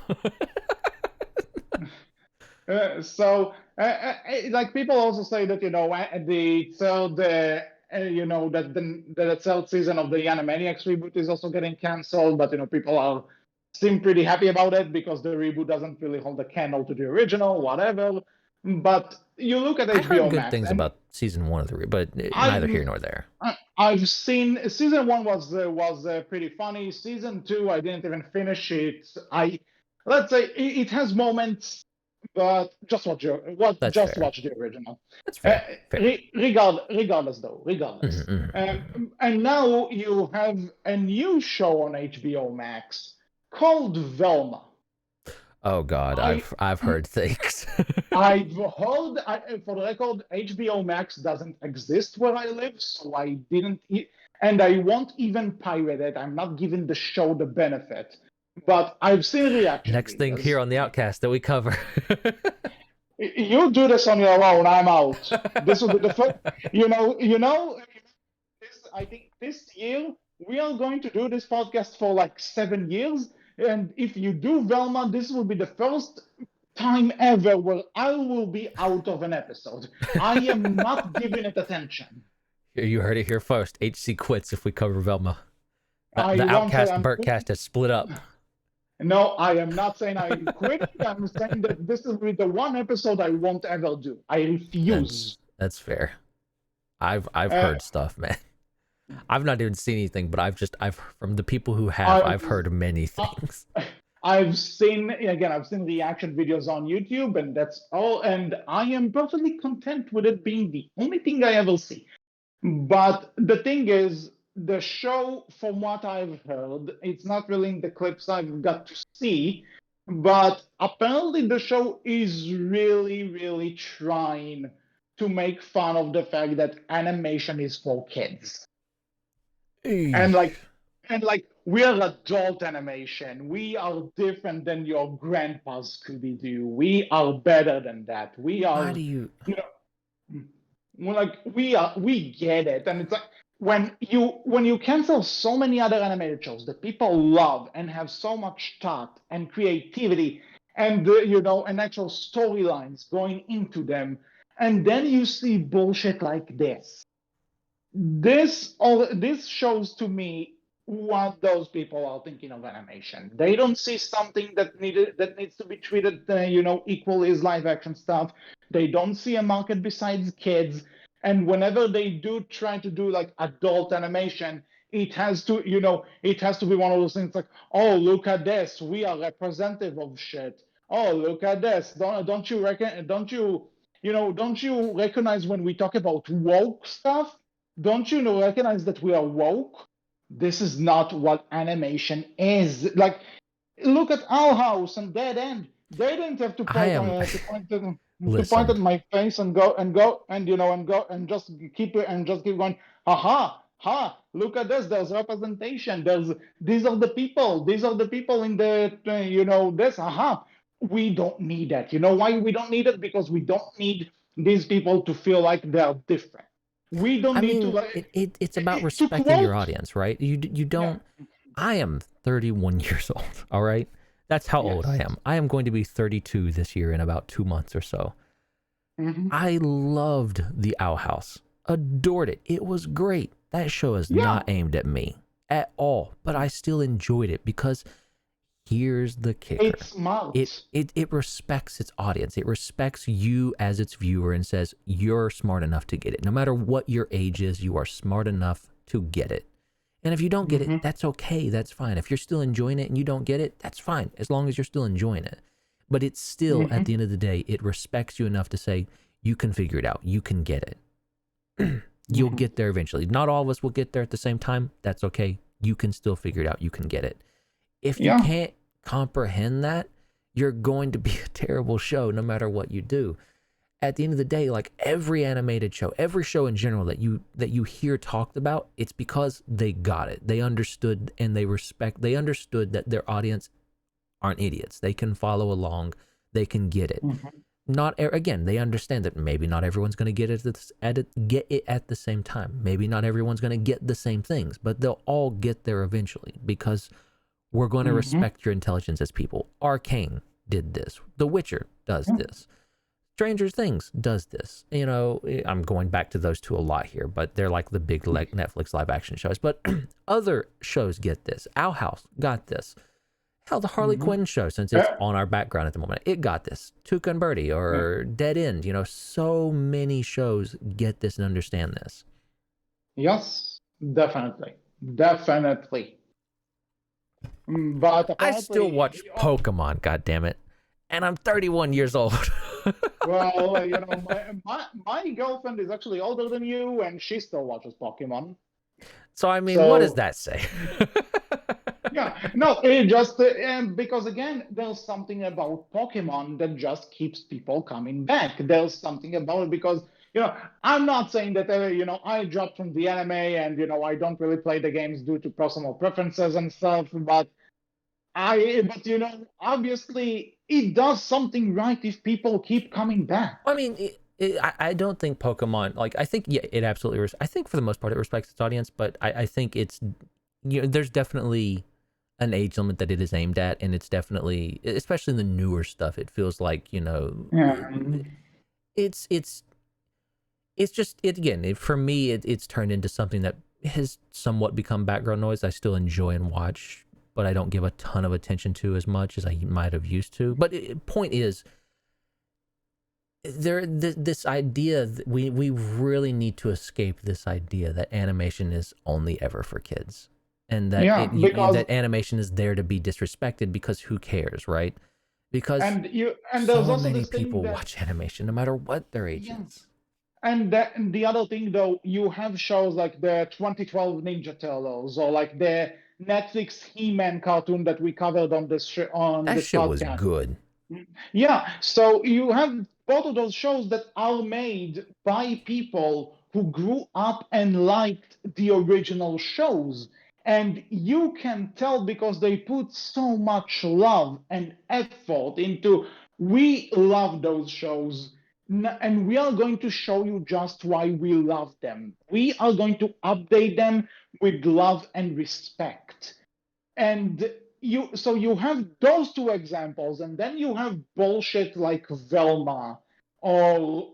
Like people also say that the third that the third season of the Animaniacs reboot is also getting canceled, but people are seem pretty happy about it because the reboot doesn't really hold a candle to the original, whatever. But you look at I heard HBO good Max, things and about season one of the, but neither I've here nor there. I've seen season one was pretty funny. Season two, I didn't even finish it. Let's say it has moments, but That's just fair. watch the original. That's fair. Fair. Regardless though, Mm-hmm, regardless. mm-hmm. And now you have a new show on HBO Max called Velma. Oh God, I I've heard things. I've heard, for the record, HBO Max doesn't exist where I live, so I didn't, and I won't even pirate it. I'm not giving the show the benefit, but I've seen reaction Next thing here videos. on the Outcast that we cover. You do this on your own. I'm out. This will be the first. I think this year we are going to do this podcast for like 7 years, and if you do Velma, this will be the first time ever where I will be out of an episode. I am not giving it attention. You heard it here first. HC quits if we cover Velma. I The won't say Outcast I'm Berkcast quitting. has split up. No, I am not saying I'm quitting. I'm saying that this will be the one episode I won't ever do. I refuse. That's fair. I've Uh, heard stuff, man. I've not even seen anything, but I've from the people who have, I've I've heard many uh, things. I've seen reaction videos on YouTube, and that's all. And I am perfectly content with it being the only thing I ever see. But the thing is, the show, from what I've heard, it's not really in the clips I've got to see, but apparently the show is really, really trying to make fun of the fact that animation is for kids. And Eesh. like we are adult animation. We are different than your grandpa's Scooby Doo. We are better than that. We Why are, do you? you know, we get it, and it's like when you cancel so many other animated shows that people love and have so much thought and creativity and and actual storylines going into them, and then you see bullshit like this. This shows to me what those people are thinking of animation. They don't see something that needs to be treated, equally as live action stuff. They don't see a market besides kids. And whenever they do try to do like adult animation, it has to be one of those things like, oh, look at this, we are representative of shit. Oh, look at this. Don't you reckon? Don't you recognize when we talk about woke stuff? Don't you know recognize that we are woke? This is not what animation is. Like, look at Owl House and Dead End. They didn't have to I point am to point listen. at my face and go and just keep it and just keep going. Aha, ha! Look at this. There's representation. These are the people. These are the people in the this. Aha! We don't need that. You know why we don't need it? Because we don't need these people to feel like they're different. We don't I need to mean, like it's about to respecting your quote. audience, right? You Yeah. don't. I am 31 years old. All right, that's how old I Yes. am. I am going to be 32 this year in about 2 months or so. Hmm. I loved The Owl House. Adored it. It was great. That show is Yeah. not aimed at me at all, but I still enjoyed it because here's the kicker. It's smart. It respects its audience. It respects you as its viewer and says you're smart enough to get it. No matter what your age is, you are smart enough to get it. And if you don't get it, Hmm. that's okay. That's fine. If you're still enjoying it and you don't get it, that's fine. As long as you're still enjoying it. But it's still, at the Hmm. end of the day, it respects you enough to say, you can figure it out. You can get it. You'll Hmm. get there eventually. Not all of us will get there at the same time. That's okay. You can still figure it out. You can get it. If you Yeah. can't comprehend that, you're going to be a terrible show no matter what you do. At the end of the day, like every animated show, every show in general that you hear talked about, it's because they got it. They understood and they understood that their audience aren't idiots. They can follow along. They can get it. Hmm. Not again, they understand that maybe not everyone's going to get it at the same time. Maybe not everyone's going to get the same things, but they'll all get there eventually because we're going to Hmm. respect your intelligence as people. Arcane did this. The Witcher does this. Stranger Things does this. I'm going back to those two a lot here, but they're like the big Netflix live action shows. But other shows get this. Owl House got this. Hell, the Harley Hmm. Quinn show, since it's on our background at the moment, it got this. Tuca and Birdie or Dead End. So many shows get this and understand this. Yes, definitely, definitely. But I still watch apparently, Pokemon, goddammit, and I'm 31 years old. well, my girlfriend is actually older than you, and she still watches Pokemon. So, I mean, what does So that say? yeah, no, it just because again, there's something about Pokemon that just keeps people coming back. There's something about it because I'm not saying that I dropped from the anime and I don't really play the games due to personal preferences and stuff, but obviously it does something right if people keep coming back. I mean, I don't think Pokemon, like, I think, yeah, it absolutely, I think for the most part it respects its audience, but I think it's, there's definitely an age limit that it is aimed at, and it's definitely, especially in the newer stuff, it feels like, Yeah. it's just, for me, it's turned into something that has somewhat become background noise. I still enjoy and watch, but I don't give a ton of attention to as much as I might have used to. But point is, this idea that we really need to escape this idea that animation is only ever for kids, and that Yeah, because that animation is there to be disrespected because who cares, right? Because and there's so also many this thing people that watch animation no matter what their age is. yes. And the other thing, though, you have shows like the 2012 Ninja Turtles or like the Netflix He-Man cartoon that we covered on That this shit was podcast. good. Yeah, so you have both of those shows that are made by people who grew up and liked the original shows. And you can tell because they put so much love and effort into, we love those shows. And we are going to show you just why we love them. We are going to update them with love and respect. And you have those two examples, and then you have bullshit like Velma or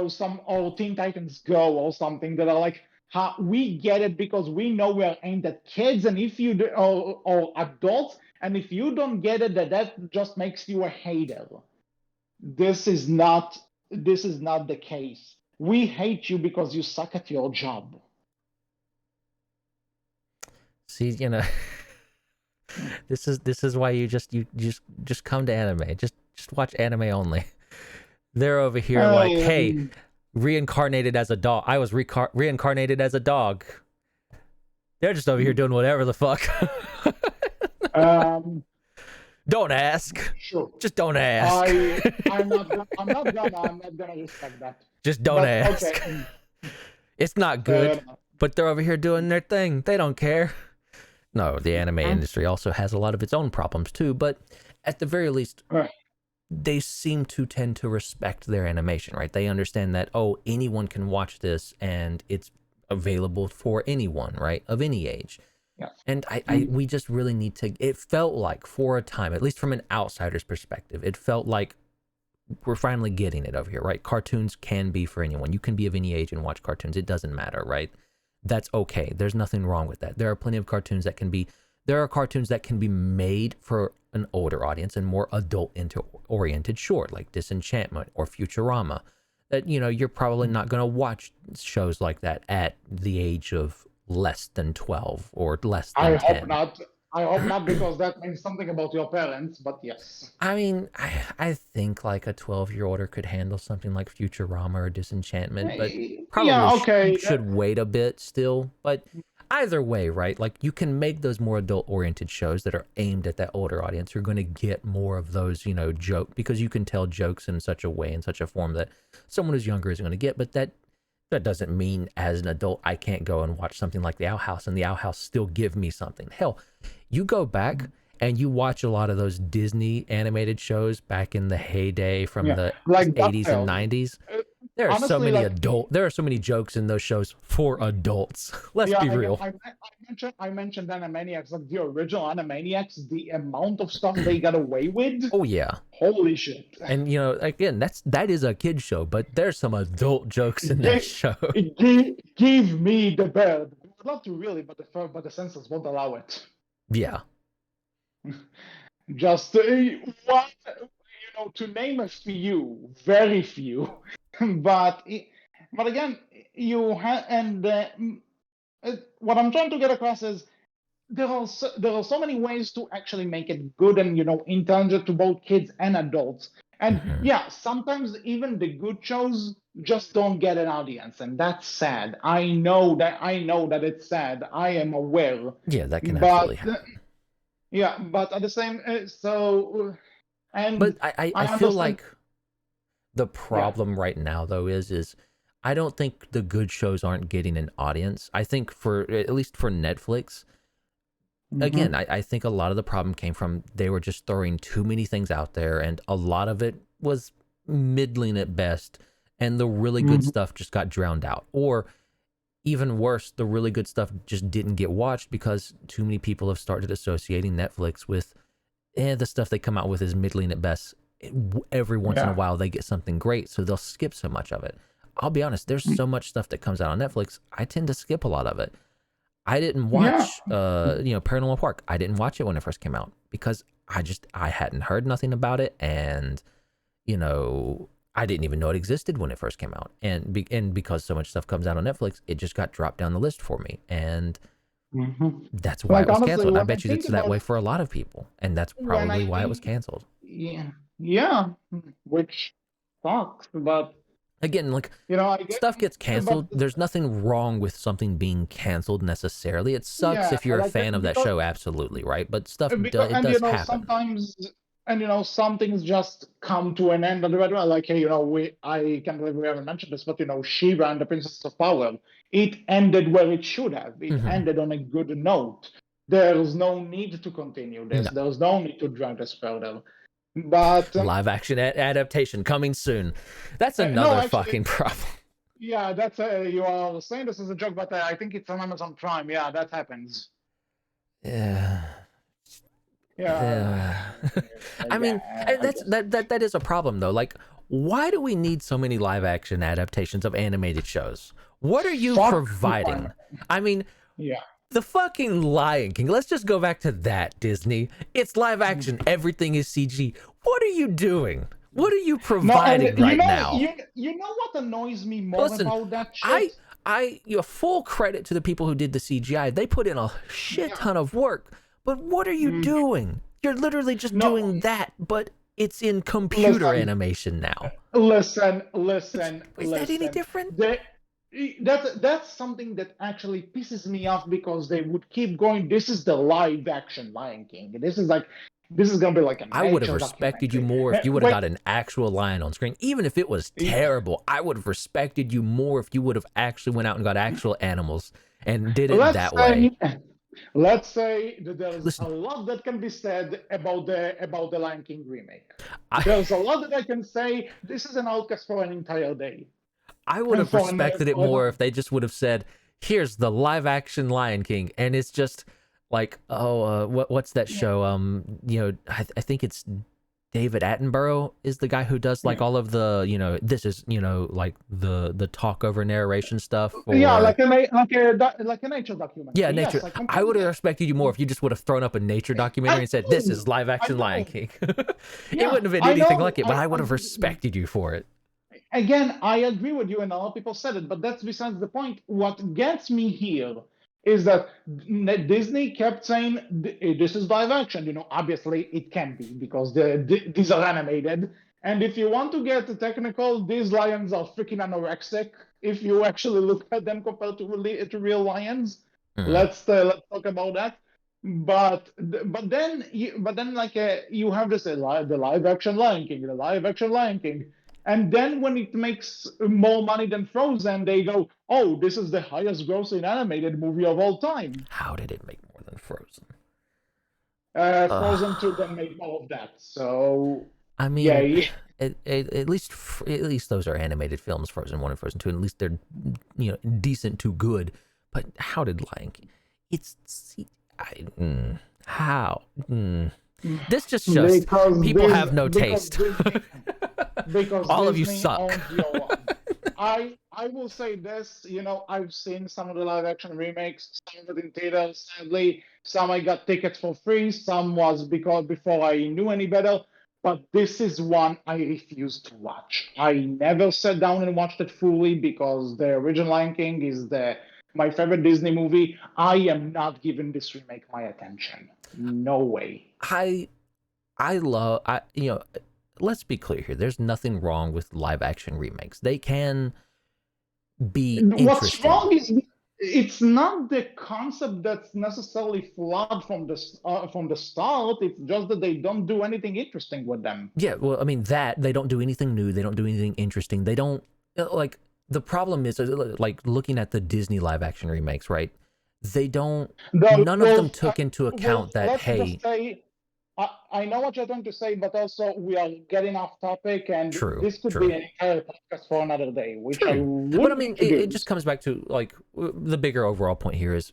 some or Teen Titans Go or something that are like, We get it because we know we're aimed at kids, and if you do, or adults, and if you don't get it, that just makes you a hater. This is not this is not the case. We hate you because you suck at your job. See, this is why you just come to anime. Just watch anime only. They're over here like, hey, reincarnated as a dog. I was reincarnated as a dog. They're just over here doing whatever the fuck. Don't ask. Sure. Just don't ask. I'm not gonna respect that. Just don't ask. Okay. It's not good, but they're over here doing their thing. They don't care. No, the anime industry also has a lot of its own problems too, but at the very least, they seem to tend to respect their animation, right? They understand that, oh, anyone can watch this and it's available for anyone, right? Of any age. Yeah. And we just really need to, it felt like for a time, at least from an outsider's perspective, it felt like we're finally getting it over here, right? Cartoons can be for anyone. You can be of any age and watch cartoons. It doesn't matter, right? That's okay. There's nothing wrong with that. There are plenty of cartoons that can be, there are cartoons that can be made for an older audience and more adult-oriented, sure, like Disenchantment or Futurama. That, you're probably not going to watch shows like that at the age of less than 12 or less than 10. I hope not, because that means something about your parents, but yes. I mean, I think like a 12-year-older could handle something like Futurama or Disenchantment, but probably should wait a bit still. But either way, right? Like, you can make those more adult-oriented shows that are aimed at that older audience. You're going to get more of those, joke, because you can tell jokes in such a way, in such a form that someone who's younger isn't going to get. But that doesn't mean as an adult I can't go and watch something like The Owl House and The Owl House still give me something. Hell, you go back and you watch a lot of those Disney animated shows back in the heyday from the 80s and 90s. There are so many there are so many jokes in those shows for adults. Let's be real. I mentioned Animaniacs, like the original Animaniacs, the amount of stuff they got away with. Oh yeah. Holy shit. And again, that is a kid show, but there's some adult jokes in that show. Give me the bird. I'd love to really, but the censors won't allow it. Yeah. Just one, to name a few, very few. But again, what I'm trying to get across is there are so many ways to actually make it good and intelligent to both kids and adults. And sometimes even the good shows just don't get an audience, and that's sad. I know that it's sad. I am aware. Yeah, that can absolutely happen. Yeah, but at the same but I feel like the problem right now though is I don't think the good shows aren't getting an audience. I think at least for Netflix, again, I think a lot of the problem came from they were just throwing too many things out there, and a lot of it was middling at best, and the really good stuff just got drowned out. Or even worse, the really good stuff just didn't get watched because too many people have started associating Netflix with the stuff they come out with is middling at best. Every once in a while they get something great, so they'll skip so much of it. I'll be honest, there's so much stuff that comes out on Netflix, I tend to skip a lot of it. I didn't watch Paranormal Park. I didn't watch it when it first came out because I hadn't heard nothing about it, and I didn't even know it existed when it first came out. And because so much stuff comes out on Netflix, it just got dropped down the list for me. And that's why it was canceled. And I bet you it's that way for a lot of people. And that's probably why it was canceled. Yeah. Which sucks. But again, stuff gets canceled. There's nothing wrong with something being canceled necessarily. It sucks if you're a fan of that show, absolutely, right? But stuff it does happen. Sometimes, some things just come to an end on the red one. Like, I can't believe we haven't mentioned this, but She-Ra and the Princess of Power, it ended where it should have. It ended on a good note. There's no need to continue this. No. There's no need to drag this further. But live action adaptation coming soon. That's another fucking problem. Yeah, that's you are saying this is a joke, but I think it's on Amazon Prime. Yeah, that happens. Yeah. I mean, that is a problem though. Like, why do we need so many live action adaptations of animated shows? What are you Fuck providing? I mean, yeah. the fucking Lion King. Let's just go back to that, Disney. It's live action. Everything is CG. What are you doing? What are you No, and providing right now? you know what annoys me more Listen, about that I shit? you full credit to the people who did the CGI. They put in a shit Yeah. ton of work. But what are you doing? You're literally just No, doing that, but it's in computer listen, animation now. listen, Which listen, is that any listen. different? The, that's something that actually pisses me off because they would keep going. This is the live action Lion King. This is gonna be like a I would have nature respected you documentary. more if you would have Wait, got an actual lion on screen. Even if it was yeah, terrible, I would have respected you more if you would have actually went out and got actual animals and did it let's that way. say let's say that there's a Listen, lot that can be said about the Lion King remake. I There's a lot that I can say. This is an outcast for an entire day. I would have For respected it more an, if they just would have said, "Here's the live action Lion King," and it's just like, what's that show? I think it's David Attenborough is the guy who does like all of the, this is, like the talk over narration stuff, yeah, or like a nature yeah, documentary. nature. Yes, I I would completely have get. respected you more if you just would have thrown up a nature documentary I and said, "This is know, live I action Lion know. King." It Yeah, wouldn't have been I anything know. like it, but I would have respected you for it. Again, I agree with you, and a lot of people said it, but that's besides the point. What gets me here is that Disney kept saying this is live action. Obviously it can be because these are animated. And if you want to get technical, these lions are freaking anorexic. If you actually look at them compared to real lions, Mm. let's talk about that. But then like you have this the live action Lion King, the live action Lion King. And then when it makes more money than Frozen, they go, "Oh, this is the highest grossing animated movie of all time." How did it make more than Frozen? Frozen 2 Uh, then made more of that. So I yeah, mean, at least those are animated films, Frozen 1 and Frozen 2, and at least they're decent to good. But how did Lion King? It's how? This just shows because people this have no because taste. All of you Disney suck. owns your one. I will say this, I've seen some of the live action remakes, some of it in theaters, sadly. Some I got tickets for free, some was because before I knew any better. But this is one I refuse to watch. I never sat down and watched it fully because the original Lion King is my favorite Disney movie. I am not giving this remake my attention. No way. I love let's be clear here. There's nothing wrong with live action remakes. They can be What's interesting. wrong is it's not the concept that's necessarily flawed from the start. It's just that they don't do anything interesting with them. Yeah, well, I mean that they don't do anything new. They don't do anything interesting. They don't like the problem is like looking at the Disney live action remakes, right? They don't. The None of them well, took into well, account that let's hey, just say I know what you're trying to say, but also we are getting off topic, and true, this could be true, an entire podcast for another day, which I true. But I would mean, like to it do. just comes back to like the bigger overall point here is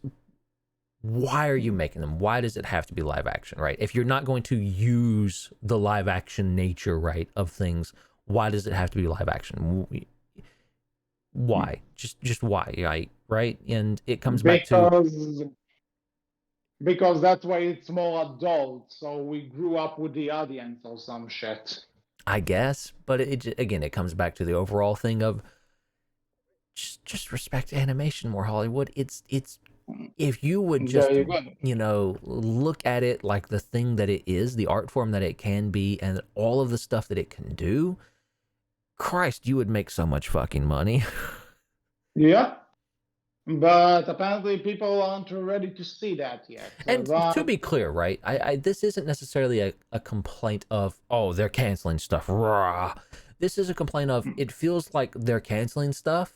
why are you making them? Why does it have to be live action, right? If you're not going to use the live action nature, right, of things, why does it have to be live action? Why? Just why, right? And it comes back to because because that's why it's more adult. So we grew up with the audience or some shit. I guess, but again, it comes back to the overall thing of just respect animation more, Hollywood. It's if you would There just you go. look at it like the thing that it is, the art form that it can be, and all of the stuff that it can do, Christ, you would make so much fucking money. Yeah, but apparently people aren't ready to see that yet. And to But be clear, right, I this isn't necessarily a complaint of, oh, they're canceling stuff. Rah. This is a complaint of it feels like they're canceling stuff,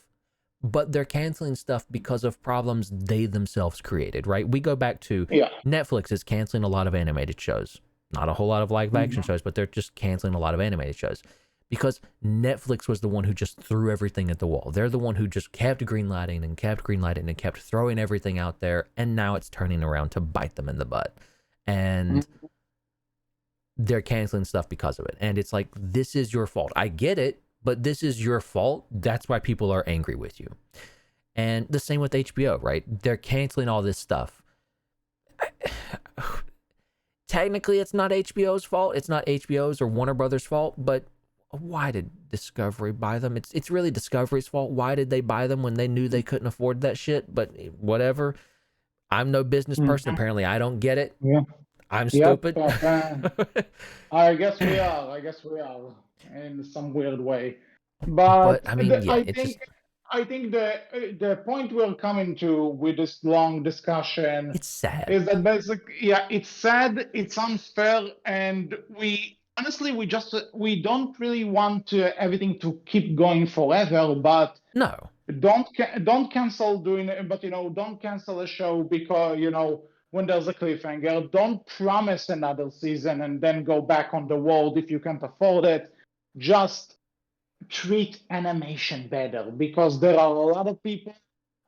but they're canceling stuff because of problems they themselves created, right? We go back to yeah, Netflix is canceling a lot of animated shows. Not a whole lot of live action shows, but they're just canceling a lot of animated shows because Netflix was the one who just threw everything at the wall. They're the one who just kept greenlighting and kept greenlighting and kept throwing everything out there, and now it's turning around to bite them in the butt. And they're canceling stuff because of it. And it's like, this is your fault. I get it, but this is your fault. That's why people are angry with you. And the same with HBO, right? They're canceling all this stuff. Technically, it's not HBO's fault. It's not HBO's or Warner Brothers' fault, but why did Discovery buy them? It's really Discovery's fault. Why did they buy them when they knew they couldn't afford that shit? But whatever. I'm no business person. Apparently, I don't get it. Yeah. I'm Yep. stupid. I guess we are. I guess we are in some weird way. But I mean, yeah, I it's think just, the point we're coming to with this long discussion it's sad. is that basically, yeah, it's sad, it's unfair, and we honestly we don't really want everything to keep going forever, but No. don't cancel doing it, but don't cancel a show because when there's a cliffhanger. Don't promise another season and then go back on the world if you can't afford it. Just treat animation better, because there are a lot of people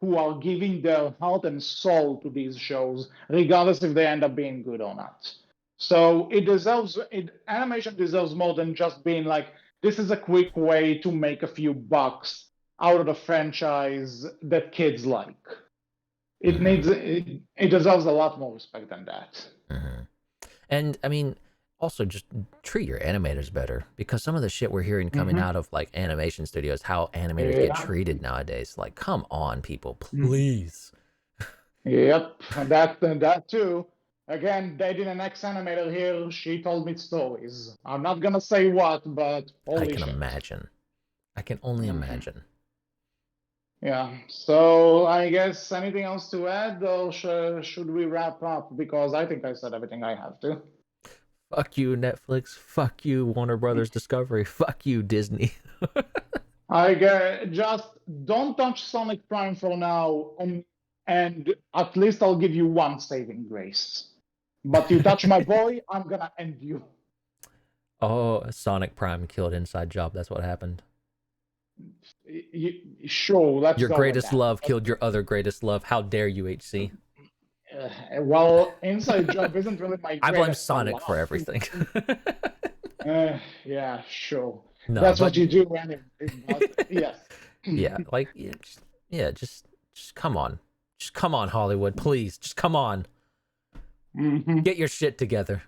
who are giving their heart and soul to these shows, regardless if they end up being good or not. So animation deserves more than just being like, this is a quick way to make a few bucks out of the franchise that kids like. It deserves a lot more respect than that. Mm-hmm. And I mean, also just treat your animators better, because some of the shit we're hearing coming out of like animation studios, how animators get Yeah. treated nowadays. Like, come on, people, please. Yep, that too. Again, dating an ex-animator here, she told me stories. I'm not gonna say what, but I holy can shit. imagine. I can only imagine. Yeah, so I guess anything else to add, or should we wrap up? Because I think I said everything I have to. Fuck you, Netflix. Fuck you, Warner Brothers Discovery. Fuck you, Disney. I get just don't touch Sonic Prime for now, and at least I'll give you one saving grace. But you touch my boy, I'm gonna end you. Oh, Sonic Prime killed Inside Job. That's what happened. Sure, let's Your go with greatest that. love killed your other greatest love. How dare you, HC? Well, Inside Job isn't really my I blame greatest Sonic for love. everything. Yeah, sure. No, That's but what you do anyway. But yes. yeah, like just come on. Just come on, Hollywood, please. Just come on. Mhm. Get your shit together.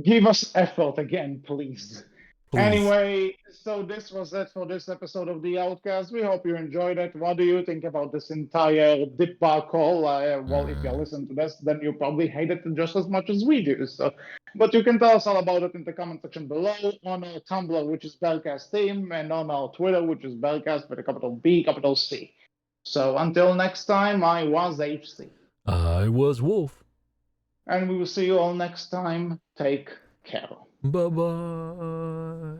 Give us effort again, please. Please. Anyway, so this was it for this episode of the Outcast. We hope you enjoyed it. What do you think about this entire debacle? Well, if you listen to this, then you probably hate it just as much as we do. So, but you can tell us all about it in the comment section below, on our Tumblr, which is Berkcast Team, and on our Twitter, which is Berkcast with a capital B, capital C. So until next time, I was HC. I was Wolf. And we will see you all next time. Take care. Bye-bye.